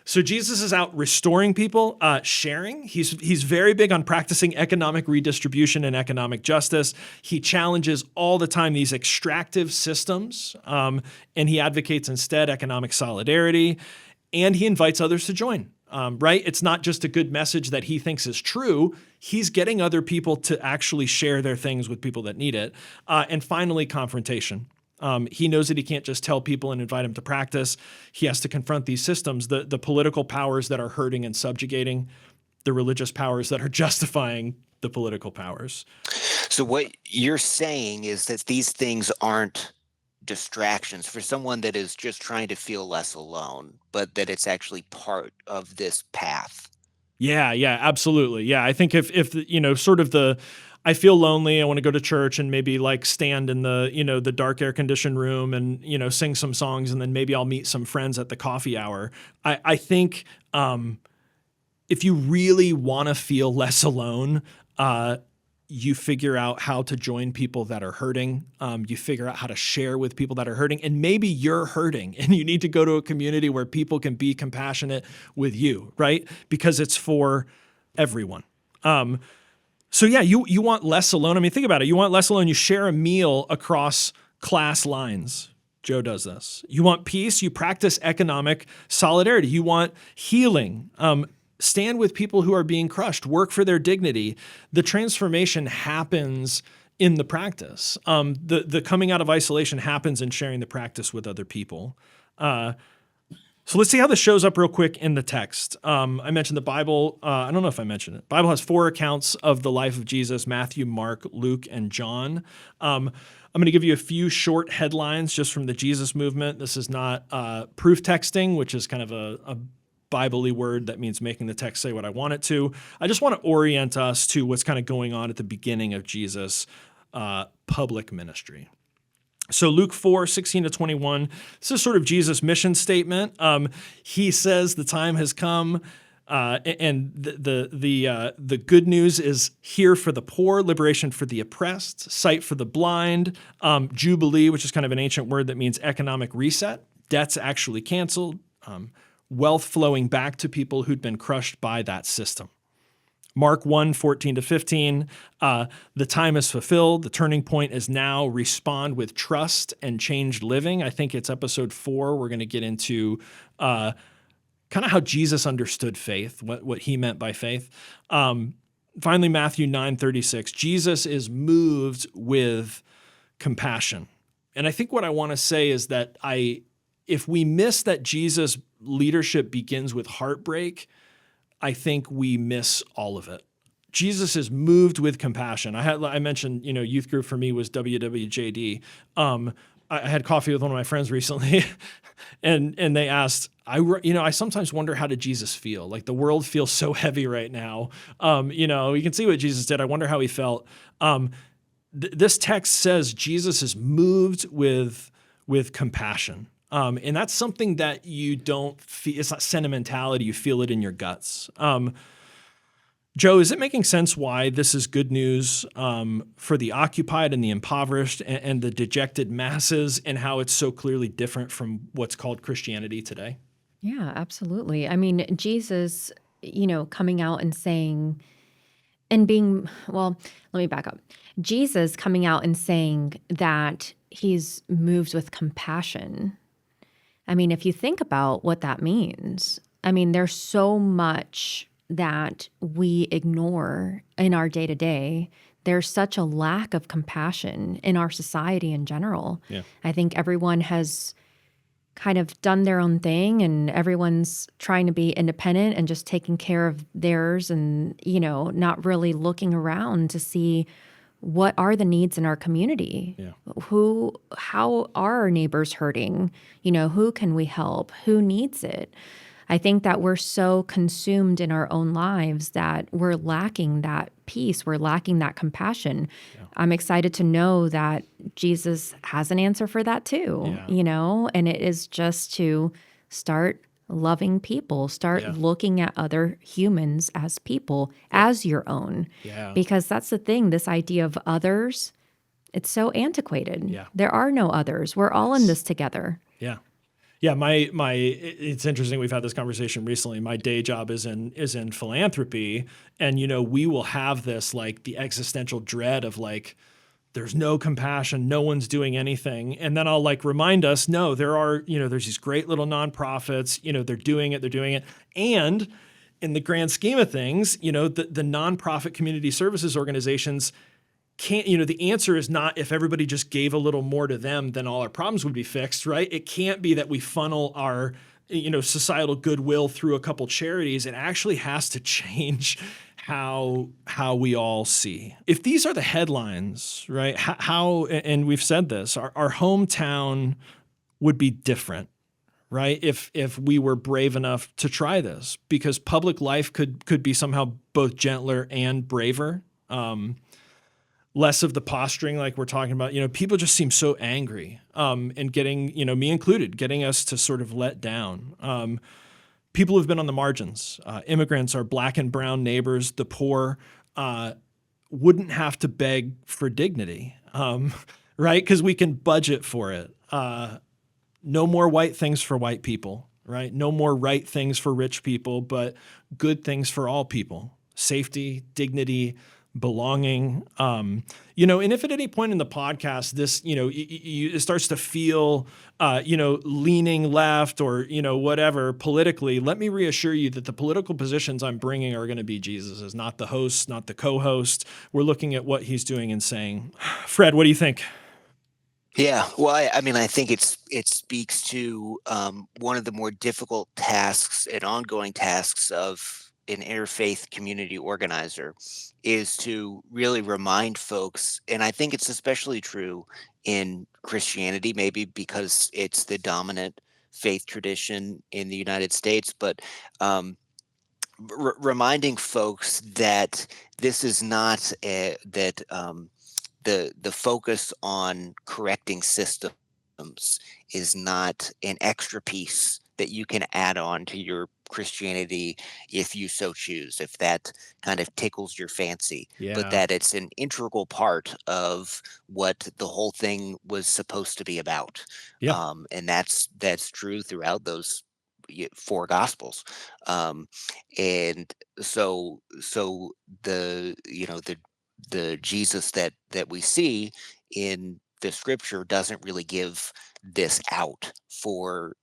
So Jesus is out restoring people, sharing. He's very big on practicing economic redistribution and economic justice. He challenges all the time these extractive systems, and he advocates instead economic solidarity, and he invites others to join. Right? It's not just a good message that he thinks is true. He's getting other people to actually share their things with people that need it. And finally, confrontation. He knows that he can't just tell people and invite them to practice. He has to confront these systems, the political powers that are hurting and subjugating, the religious powers that are justifying the political powers.
So what you're saying is that these things aren't distractions for someone that is just trying to feel less alone, but that it's actually part of this path.
Yeah, absolutely. Yeah, I think if sort of I feel lonely, I want to go to church and maybe like stand in the dark air conditioned room and sing some songs, and then maybe I'll meet some friends at the coffee hour. I think if you really want to feel less alone, you figure out how to join people that are hurting. You figure out how to share with people that are hurting. And maybe you're hurting and you need to go to a community where people can be compassionate with you, right? Because it's for everyone. So yeah, you want less alone. I mean, think about it. You want less alone. You share a meal across class lines. Joe does this. You want peace. You practice economic solidarity. You want healing. Stand with people who are being crushed, work for their dignity. The transformation happens in the practice. The coming out of isolation happens in sharing the practice with other people. So let's see how this shows up real quick in the text. I mentioned the Bible. I don't know if I mentioned it. The Bible has 4 accounts of the life of Jesus: Matthew, Mark, Luke, and John. I'm going to give you a few short headlines just from the Jesus movement. This is not proof texting, which is kind of a Bible-y word that means making the text say what I want it to. I just want to orient us to what's kind of going on at the beginning of Jesus' public ministry. So Luke 4:16-21, this is sort of Jesus' mission statement. He says the time has come, and the good news is here for the poor, liberation for the oppressed, sight for the blind, jubilee, which is kind of an ancient word that means economic reset, debts actually canceled, wealth flowing back to people who'd been crushed by that system. Mark 1:14-15, the time is fulfilled. The turning point is now. Respond with trust and changed living. I think it's episode 4. We're going to get into kind of how Jesus understood faith, what he meant by faith. Finally, Matthew 9:36, Jesus is moved with compassion. And I think what I want to say is that if we miss that Jesus' leadership begins with heartbreak, I think we miss all of it. Jesus is moved with compassion. I mentioned, youth group for me was WWJD. I had coffee with one of my friends recently, and they asked, I sometimes wonder, how did Jesus feel? Like, the world feels so heavy right now. You can see what Jesus did. I wonder how he felt. This text says Jesus is moved with compassion. And that's something that you don't feel. It's not sentimentality. You feel it in your guts. Joe, is it making sense why this is good news for the occupied and the impoverished and the dejected masses, and how it's so clearly different from what's called Christianity today?
Yeah, absolutely. I mean, Jesus, coming out and saying, and being, well, let me back up. Jesus coming out and saying that he's moved with compassion. I mean, if you think about what that means, I mean, there's so much that we ignore in our day to day. There's such a lack of compassion in our society in general.
Yeah.
I think everyone has kind of done their own thing, and everyone's trying to be independent and just taking care of theirs, and, not really looking around to see what are the needs in our community.
Yeah.
How are our neighbors hurting? Who can we help? Who needs it? I think that we're so consumed in our own lives that we're lacking that peace. We're lacking that compassion.
Yeah.
I'm excited to know that Jesus has an answer for that too, and it is just to start loving people, start looking at other humans as people, as your own.
Yeah.
Because that's the thing, this idea of others, it's so antiquated.
Yeah.
There are no others. We're all in this together.
Yeah. Yeah, it's interesting. We've had this conversation recently. My day job is in philanthropy, and we will have this like the existential dread of like there's no compassion, no one's doing anything, and then I'll like remind us, no, there are there's these great little nonprofits, they're doing it, and in the grand scheme of things, the nonprofit community services organizations can't, the answer is not if everybody just gave a little more to them, then all our problems would be fixed, right? It can't be that we funnel our, societal goodwill through a couple charities. It actually has to change how we all see. If these are the headlines, right, how and we've said this, our hometown would be different, right? If we were brave enough to try this, because public life could be somehow both gentler and braver. Less of the posturing like we're talking about. People just seem so angry and getting, me included, getting us to sort of let down. People who've been on the margins, immigrants, our Black and brown neighbors, the poor, wouldn't have to beg for dignity, right? Because we can budget for it. No more white things for white people, right? No more right things for rich people, but good things for all people. Safety, dignity, belonging, and if at any point in the podcast, this, it starts to feel, leaning left or, whatever politically, let me reassure you that the political positions I'm bringing are going to be Jesus's, not the host, not the co-host. We're looking at what he's doing and saying. Fred, what do you think?
Yeah, well, I think it speaks to one of the more difficult tasks and ongoing tasks of an interfaith community organizer is to really remind folks, and I think it's especially true in Christianity, maybe because it's the dominant faith tradition in the United States, but reminding folks that this is not that the focus on correcting systems is not an extra piece that you can add on to your Christianity if you so choose, if that kind of tickles your fancy, but that it's an integral part of what the whole thing was supposed to be about. And that's true throughout those four gospels. And so the the Jesus that we see in the scripture doesn't really give this out for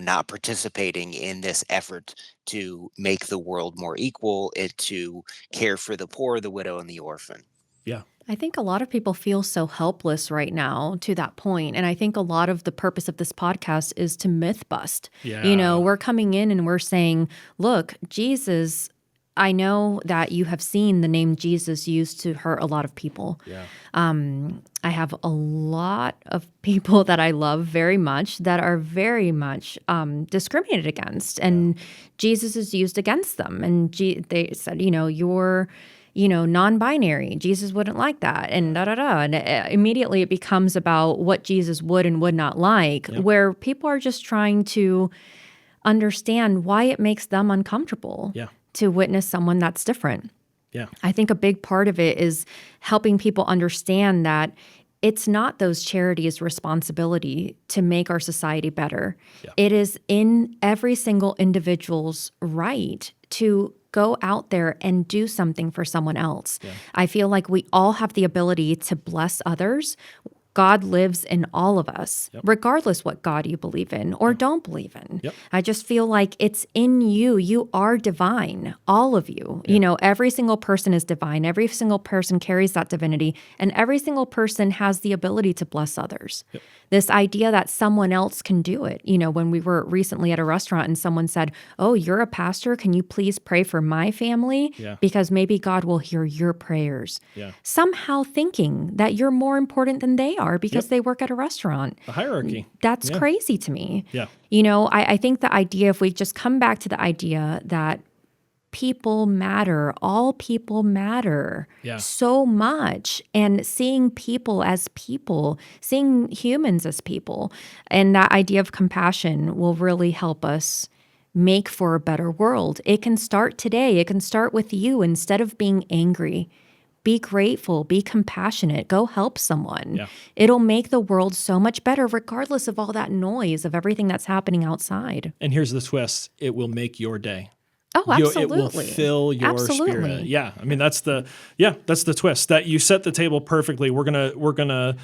not participating in this effort to make the world more equal and to care for the poor, the widow, and the orphan.
Yeah.
I think a lot of people feel so helpless right now to that point. And I think a lot of the purpose of this podcast is to myth bust.
Yeah.
We're coming in and we're saying, look, Jesus, I know that you have seen the name Jesus used to hurt a lot of people.
Yeah.
I have a lot of people that I love very much that are very much discriminated against, and Jesus is used against them. And they said, you're, non-binary. Jesus wouldn't like that, and da-da-da. And immediately it becomes about what Jesus would and would not like, where people are just trying to understand why it makes them uncomfortable.
Yeah.
To witness someone that's different.
Yeah.
I think a big part of it is helping people understand that it's not those charities' responsibility to make our society better. Yeah. It is in every single individual's right to go out there and do something for someone else. Yeah. I feel like we all have the ability to bless others God lives in all of us,
Yep.
regardless what God you believe in or don't believe in.
Yep.
I just feel like it's in you. You are divine, all of you.
Yeah.
You know, every single person is divine. Every single person carries that divinity, and every single person has the ability to bless others.
Yep.
This idea that someone else can do it. You know, when we were recently at a restaurant and someone said, "Oh, you're a pastor. Can you please pray for my family?
Yeah.
Because maybe God will hear your prayers."
Yeah.
Somehow thinking that you're more important than they are because
Yep.
they work at a restaurant.
The hierarchy.
That's
Yeah.
crazy to me.
Yeah.
You know, I think the idea, if we just come back to the idea that people matter, all people matter
Yeah.
so much, and seeing people as people, seeing humans as people, and that idea of compassion will really help us make for a better world. It can start today. It can start with you. Instead of being angry, be grateful, be compassionate, go help someone.
Yeah.
It'll make the world so much better, regardless of all that noise of everything that's happening outside.
And here's the twist: it will make your day.
Oh,
It will
absolutely.
fill your spirit. Yeah, I mean that's the twist. That you set the table perfectly. We're gonna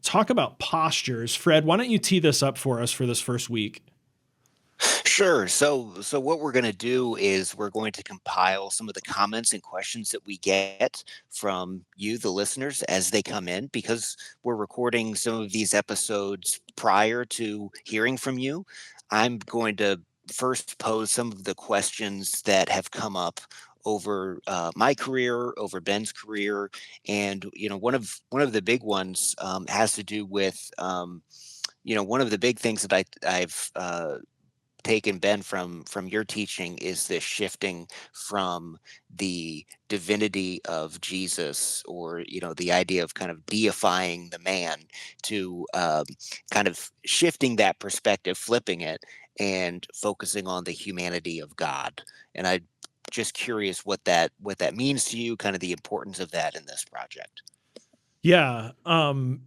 talk about postures. Fred, why don't you tee this up for us for this first week?
Sure. So what we're going to do is we're going to compile some of the comments and questions that we get from you, the listeners, as they come in, because we're recording some of these episodes prior to hearing from you. I'm going to first pose some of the questions that have come up over my career, over Ben's career, and one of the big ones has to do with one of the big things that I've taken, Ben, from your teaching is this shifting from the divinity of Jesus, or the idea of kind of deifying the man, to kind of shifting that perspective, flipping it, and focusing on the humanity of God. And I'm just curious what that means to you, kind of the importance of that in this project.
Yeah.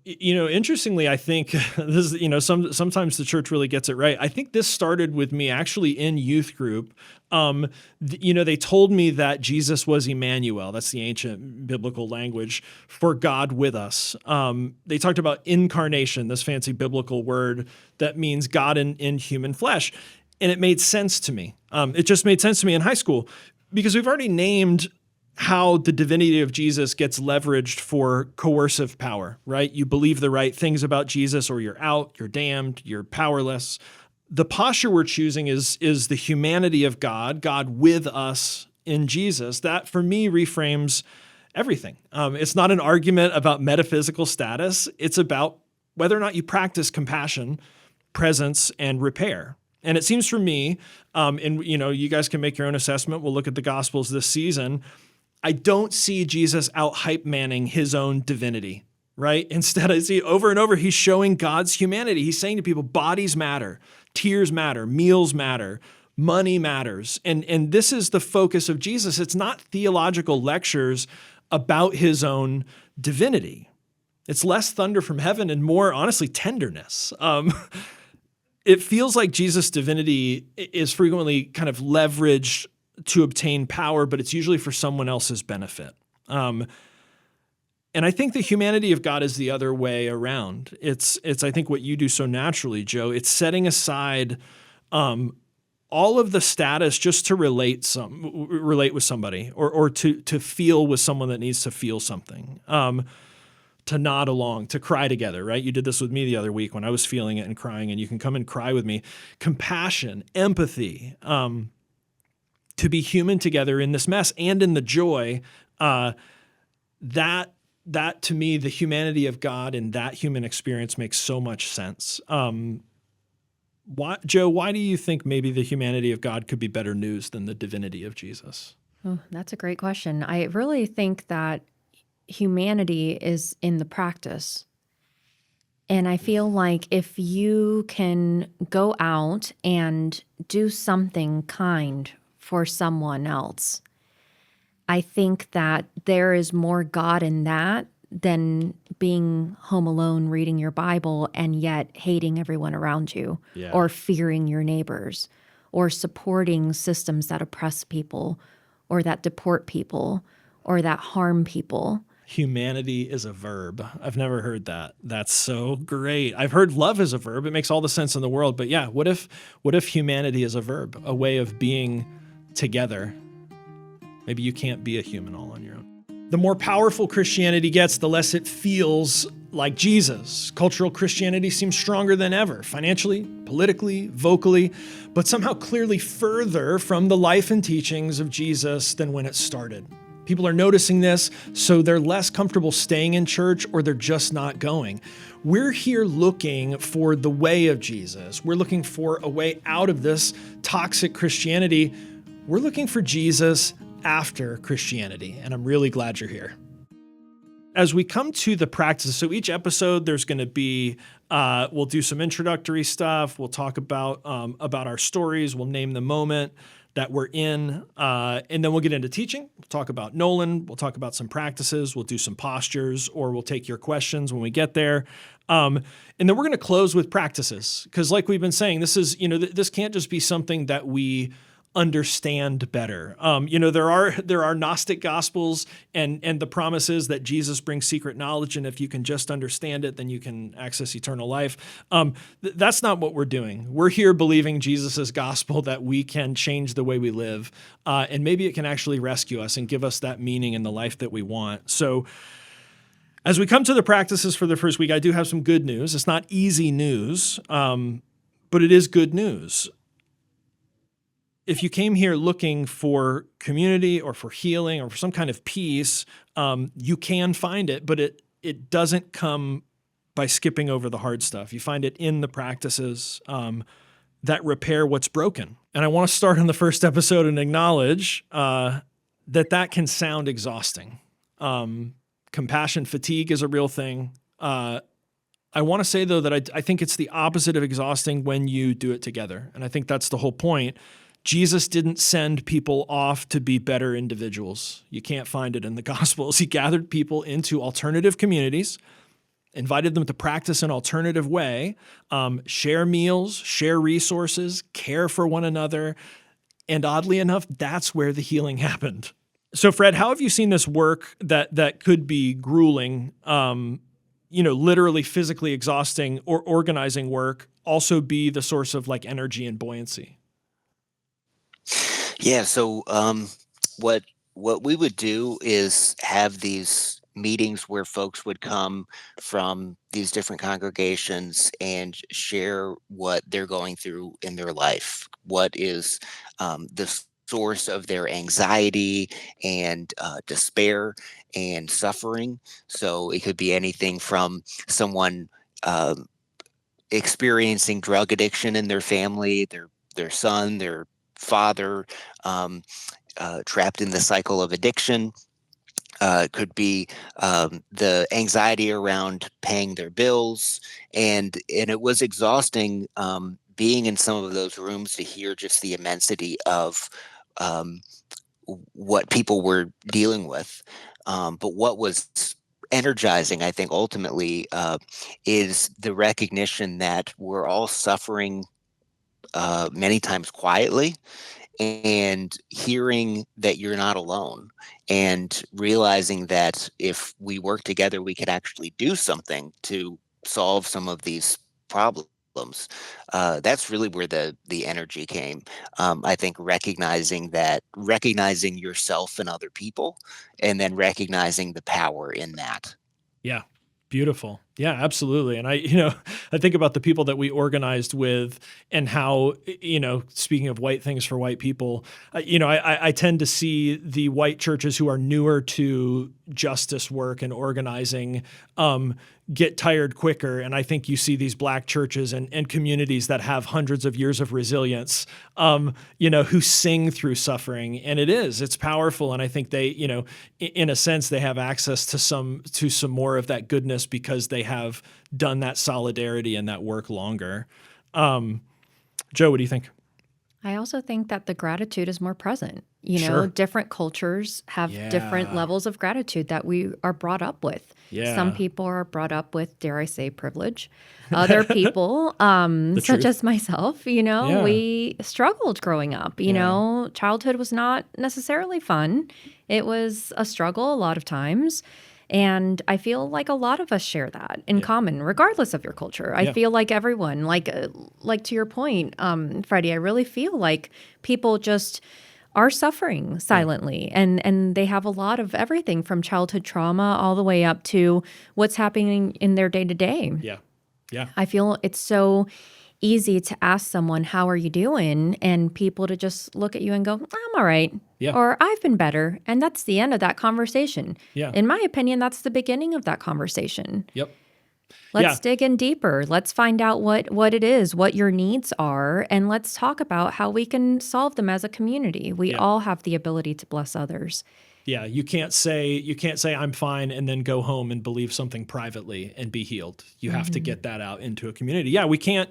Interestingly, I think this, sometimes the church really gets it right. I think this started with me actually in youth group. They told me that Jesus was Emmanuel. That's the ancient biblical language for God with us. They talked about incarnation, this fancy biblical word that means God in human flesh. And it made sense to me. It just made sense to me in high school because we've already named how the divinity of Jesus gets leveraged for coercive power, right? You believe the right things about Jesus or you're out, you're damned, you're powerless. The posture we're choosing is the humanity of God, God with us in Jesus. That, for me, reframes everything. It's not an argument about metaphysical status. It's about whether or not you practice compassion, presence, and repair. And it seems for me, and you guys can make your own assessment. We'll look at the Gospels this season. I don't see Jesus out hype manning his own divinity, right? Instead, I see over and over, he's showing God's humanity. He's saying to people, bodies matter, tears matter, meals matter, money matters. And this is the focus of Jesus. It's not theological lectures about his own divinity. It's less thunder from heaven and more, honestly, tenderness. It feels like Jesus' divinity is frequently kind of leveraged to obtain power, but it's usually for someone else's benefit. And I think the humanity of God is the other way around. It's I think what you do so naturally, Joe. It's setting aside all of the status just to relate with somebody, or to feel with someone that needs to feel something. To nod along, to cry together, right? You did this with me the other week when I was feeling it and crying, and you can come and cry with me. Compassion, empathy, to be human together in this mess and in the joy, that to me, the humanity of God and that human experience makes so much sense. Joe, why do you think maybe the humanity of God could be better news than the divinity of Jesus?
Oh, that's a great question. I really think that humanity is in the practice. And I feel like if you can go out and do something kind for someone else, I think that there is more God in that than being home alone reading your Bible and yet hating everyone around you,
Yeah.
or fearing your neighbors, or supporting systems that oppress people or that deport people or that harm people.
Humanity is a verb. I've never heard that. That's so great. I've heard love is a verb. It makes all the sense in the world. But yeah, what if humanity is a verb, a way of being together? Maybe you can't be a human all on your own. The more powerful Christianity gets, the less it feels like Jesus. Cultural Christianity seems stronger than ever, financially, politically, vocally, but somehow clearly further from the life and teachings of Jesus than when it started. People are noticing this, so they're less comfortable staying in church, or they're just not going. We're here looking for the way of Jesus. We're looking for a way out of this toxic Christianity. We're looking for Jesus after Christianity, and I'm really glad you're here. As we come to the practices, so each episode there's going to be, we'll do some introductory stuff. We'll talk about our stories. We'll name the moment that we're in, and then we'll get into teaching. We'll talk about Nolan. We'll talk about some practices. We'll do some postures, or we'll take your questions when we get there. And then we're going to close with practices, because like we've been saying, this is, this can't just be something that we understand better. There are Gnostic gospels, and the promise is that Jesus brings secret knowledge, and if you can just understand it, then you can access eternal life. That's not what we're doing. We're here believing Jesus' gospel, that we can change the way we live, and maybe it can actually rescue us and give us that meaning in the life that we want. So as we come to the practices for the first week, I do have some good news. It's not easy news, but it is good news. If you came here looking for community or for healing or for some kind of peace, you can find it, but it doesn't come by skipping over the hard stuff. You find it in the practices that repair what's broken. And I want to start on the first episode and acknowledge that can sound exhausting. Compassion fatigue is a real thing. I want to say, though, that I think it's the opposite of exhausting when you do it together. And I think that's the whole point. Jesus didn't send people off to be better individuals. You can't find it in the Gospels. He gathered people into alternative communities, invited them to practice an alternative way, share meals, share resources, care for one another. And oddly enough, that's where the healing happened. So Fred, how have you seen this work that could be grueling, literally physically exhausting, or organizing work also be the source of like energy and buoyancy?
Yeah. So what we would do is have these meetings where folks would come from these different congregations and share what they're going through in their life. What is the source of their anxiety and despair and suffering? So it could be anything from someone experiencing drug addiction in their family, their son, their father, trapped in the cycle of addiction. It could be the anxiety around paying their bills, and it was exhausting being in some of those rooms to hear just the immensity of what people were dealing with. But what was energizing, I think, ultimately, is the recognition that we're all suffering many times quietly, and hearing that you're not alone, and realizing that if we work together, we could actually do something to solve some of these problems. That's really where the energy came. I think recognizing yourself and other people, and then recognizing the power in that.
Yeah. Beautiful. Yeah, absolutely. And I think about the people that we organized with, and how, speaking of white things for white people, I tend to see the white churches who are newer to justice work and organizing get tired quicker. And I think you see these black churches and communities that have hundreds of years of resilience, who sing through suffering. And it's powerful. And I think they, in a sense, they have access to some more of that goodness because they have done that solidarity and that work longer. Joe, what do you think?
I also think that the gratitude is more present.
Sure.
Different cultures have different levels of gratitude that we are brought up with.
Yeah.
Some people are brought up with, dare I say, privilege. Other people, such as myself, we struggled growing up. Childhood was not necessarily fun. It was a struggle a lot of times. And I feel like a lot of us share that in common, regardless of your culture. I feel like everyone, like to your point, Freddie, I really feel like people just are suffering silently, and they have a lot of everything from childhood trauma all the way up to what's happening in their day to day.
Yeah.
I feel it's so easy to ask someone, how are you doing? And people to just look at you and go, I'm all right.
Yeah.
Or I've been better. And that's the end of that conversation.
Yeah.
In my opinion, that's the beginning of that conversation.
Yep.
Let's dig in deeper. Let's find out what it is, what your needs are, and let's talk about how we can solve them as a community. We all have the ability to bless others.
Yeah, you can't say I'm fine and then go home and believe something privately and be healed. You have to get that out into a community. Yeah, we can't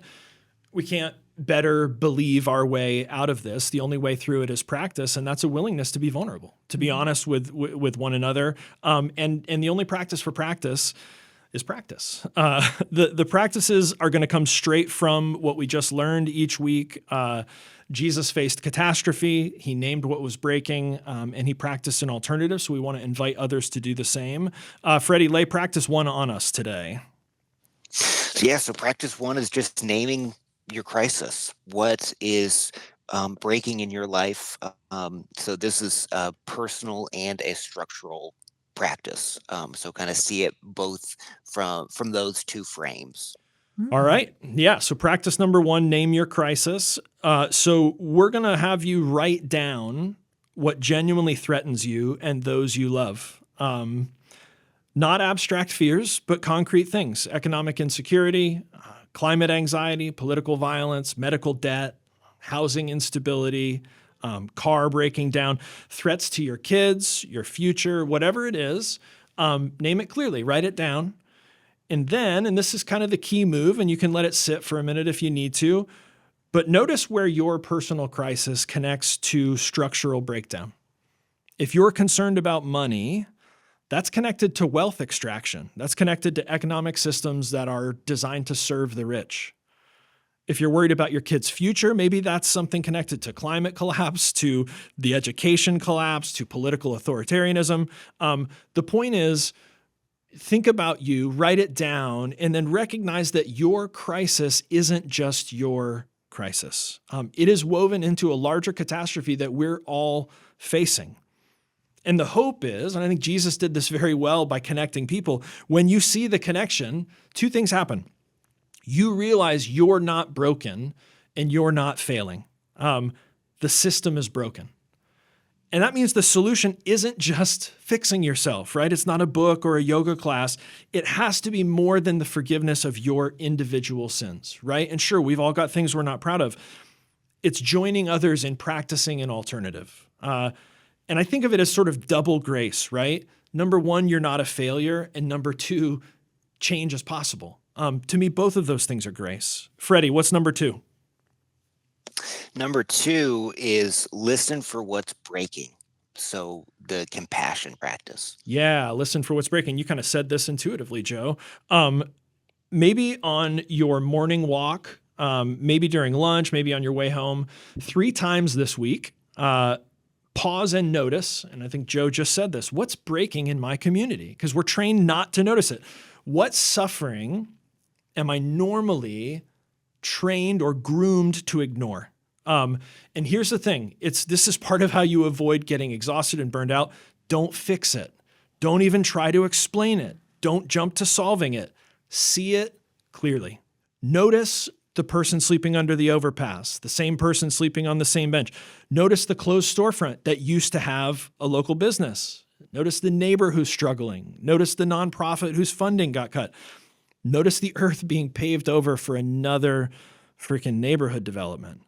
better believe our way out of this. The only way through it is practice, and that's a willingness to be vulnerable, to be honest with one another. And the only practice for practice is practice. The practices are going to come straight from what we just learned each week. Jesus faced catastrophe. He named what was breaking, and he practiced an alternative. So we want to invite others to do the same. Freddie, lay practice 1 on us today.
Yeah, so practice 1 is just naming your crisis. What is breaking in your life? So this is a personal and a structural practice. So kind of see it both from those 2 frames.
All right. Yeah. So practice number 1, name your crisis. So we're going to have you write down what genuinely threatens you and those you love. Not abstract fears, but concrete things: economic insecurity, climate anxiety, political violence, medical debt, housing instability, car breaking down, threats to your kids, your future, whatever it is. Name it clearly, write it down. And then, and this is kind of the key move, and you can let it sit for a minute if you need to, but notice where your personal crisis connects to structural breakdown. If you're concerned about money, that's connected to wealth extraction. That's connected to economic systems that are designed to serve the rich. If you're worried about your kid's future, maybe that's something connected to climate collapse, to the education collapse, to political authoritarianism. The point is, think about you, write it down, and then recognize that your crisis isn't just your crisis. It is woven into a larger catastrophe that we're all facing. And the hope is, and I think Jesus did this very well by connecting people, when you see the connection, 2 things happen. You realize you're not broken and you're not failing. The system is broken. And that means the solution isn't just fixing yourself, right? It's not a book or a yoga class. It has to be more than the forgiveness of your individual sins, right? And sure, we've all got things we're not proud of. It's joining others in practicing an alternative. And I think of it as sort of double grace, right? Number 1, you're not a failure. And number 2, change is possible. To me, both of those things are grace. Freddie, what's number 2?
Number 2 is listen for what's breaking. So the compassion practice.
Yeah, listen for what's breaking. You kind of said this intuitively, Joe. Maybe on your morning walk, maybe during lunch, maybe on your way home, 3 times this week, pause and notice. And I think Joe just said this: what's breaking in my community? Because we're trained not to notice it. What suffering am I normally trained or groomed to ignore? And here's the thing. This is part of how you avoid getting exhausted and burned out. Don't fix it. Don't even try to explain it. Don't jump to solving it. See it clearly. Notice the person sleeping under the overpass, the same person sleeping on the same bench. Notice the closed storefront that used to have a local business. Notice the neighbor who's struggling. Notice the nonprofit whose funding got cut. Notice the earth being paved over for another freaking neighborhood development.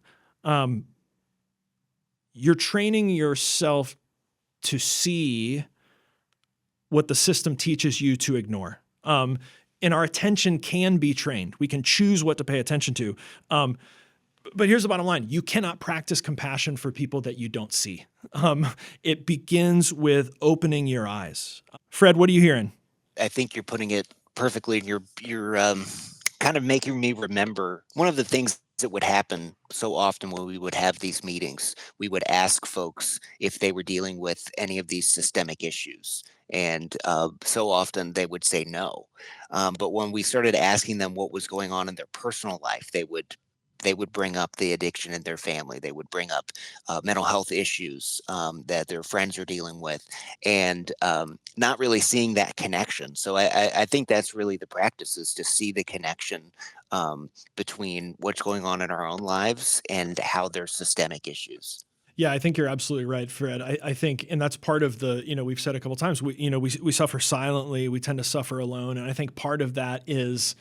You're training yourself to see what the system teaches you to ignore. And our attention can be trained. We can choose what to pay attention to. But here's the bottom line. You cannot practice compassion for people that you don't see. It begins with opening your eyes. Fred, what are you hearing?
I think you're putting it perfectly. You're kind of making me remember one of the things that would happen so often when we would have these meetings. We would ask folks if they were dealing with any of these systemic issues. And so often they would say no. But when we started asking them what was going on in their personal life, they would bring up the addiction in their family. They would bring up mental health issues that their friends are dealing with, and not really seeing that connection. So I think that's really the practice, is to see the connection between what's going on in our own lives and how there's systemic issues.
Yeah, I think you're absolutely right, Fred. I think, and that's part of the, we've said a couple of times, we suffer silently, we tend to suffer alone. And I think part of that is,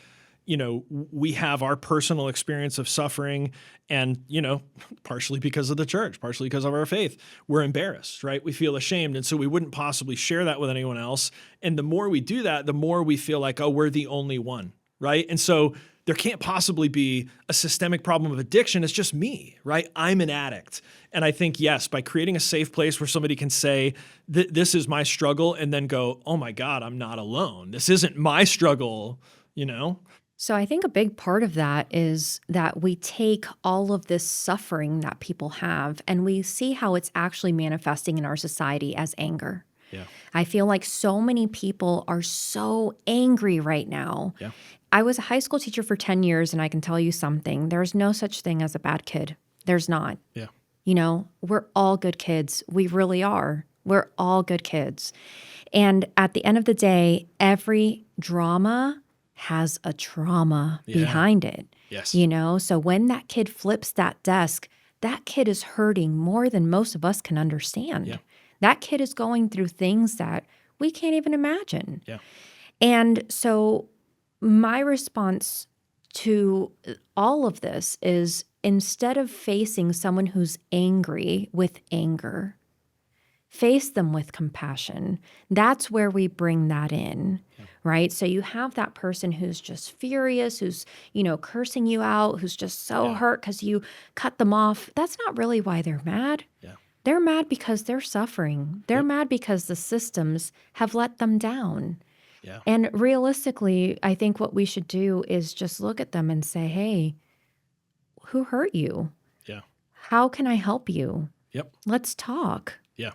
we have our personal experience of suffering, and, partially because of the church, partially because of our faith, we're embarrassed, right? We feel ashamed. And so we wouldn't possibly share that with anyone else. And the more we do that, the more we feel like, oh, we're the only one, right? And so there can't possibly be a systemic problem of addiction. It's just me, right? I'm an addict. And I think, yes, by creating a safe place where somebody can say, this is my struggle, and then go, oh my God, I'm not alone. This isn't my struggle,
So I think a big part of that is that we take all of this suffering that people have and we see how it's actually manifesting in our society as anger.
Yeah.
I feel like so many people are so angry right now.
Yeah.
I was a high school teacher for 10 years, and I can tell you something. There's no such thing as a bad kid. There's not.
Yeah.
We're all good kids. We really are. We're all good kids. And at the end of the day, every drama has a trauma behind it.
Yes.
So when that kid flips that desk, that kid is hurting more than most of us can understand.
Yeah.
That kid is going through things that we can't even imagine.
Yeah.
And so my response to all of this is, instead of facing someone who's angry with anger, face them with compassion. That's where we bring that in, right? So you have that person who's just furious, who's, cursing you out, who's just so hurt because you cut them off. That's not really why they're mad.
Yeah.
They're mad because they're suffering. They're mad because the systems have let them down.
Yeah.
And realistically, I think what we should do is just look at them and say, hey, who hurt you?
Yeah.
How can I help you?
Yep.
Let's talk.
Yeah.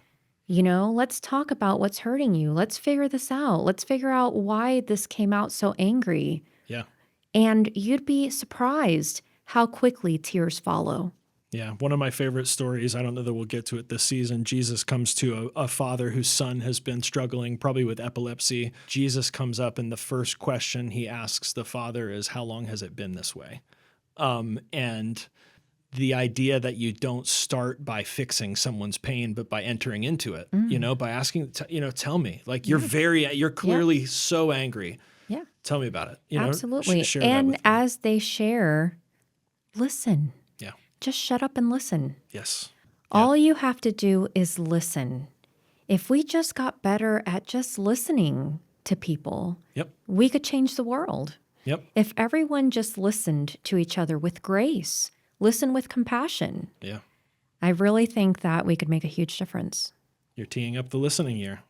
Let's talk about what's hurting you. Let's figure this out. Let's figure out why this came out so angry.
Yeah.
And you'd be surprised how quickly tears follow.
Yeah. One of my favorite stories, I don't know that we'll get to it this season. Jesus comes to a father whose son has been struggling probably with epilepsy. Jesus comes up, and the first question he asks the father is, how long has it been this way? And the idea that you don't start by fixing someone's pain, but by entering into it, by asking, tell me, like, you're clearly so angry.
Yeah.
Tell me about it.
Absolutely.
Share that
And
with me.
as they share, listen.
Yeah.
Just shut up and listen.
Yes.
All you have to do is listen. If we just got better at just listening to people, we could change the world.
Yep.
If everyone just listened to each other with grace, listen with compassion, I really think that we could make a huge difference.
You're teeing up the listening year.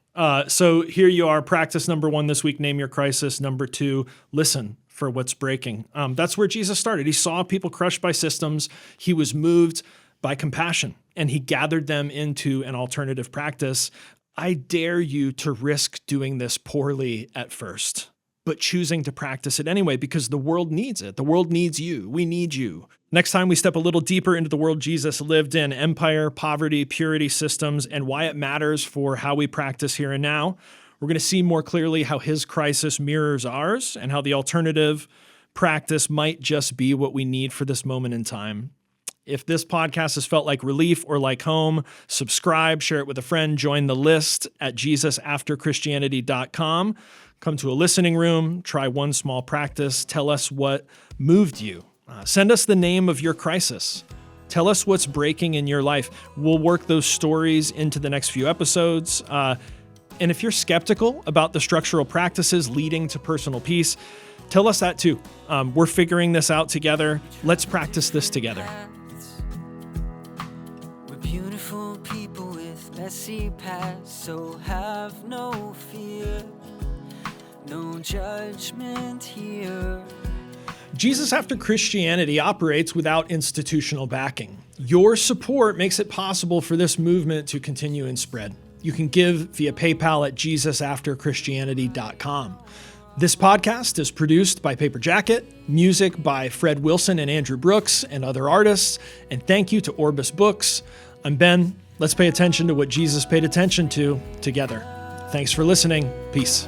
So here you are, practice number 1 this week, name your crisis. Number 2, listen for what's breaking. That's where Jesus started. He saw people crushed by systems. He was moved by compassion, and he gathered them into an alternative practice. I dare you to risk doing this poorly at first, but choosing to practice it anyway, because the world needs it. The world needs you. We need you. Next time we step a little deeper into the world Jesus lived in, empire, poverty, purity systems, and why it matters for how we practice here and now. We're going to see more clearly how his crisis mirrors ours, and how the alternative practice might just be what we need for this moment in time. If this podcast has felt like relief or like home, subscribe, share it with a friend, join the list at jesusafterchristianity.com. Come to a listening room, try one small practice, tell us what moved you. Send us the name of your crisis. Tell us what's breaking in your life. We'll work those stories into the next few episodes. And if you're skeptical about the structural practices leading to personal peace, tell us that too. We're figuring this out together. Let's practice this together.
We're beautiful people with messy pasts, so have no fear, no judgment here.
Jesus After Christianity operates without institutional backing. Your support makes it possible for this movement to continue and spread. You can give via PayPal at jesusafterchristianity.com. This podcast is produced by Paper Jacket, music by Fred Wilson and Andrew Brooks and other artists, and thank you to Orbis Books. I'm Ben. Let's pay attention to what Jesus paid attention to together. Thanks for listening. Peace.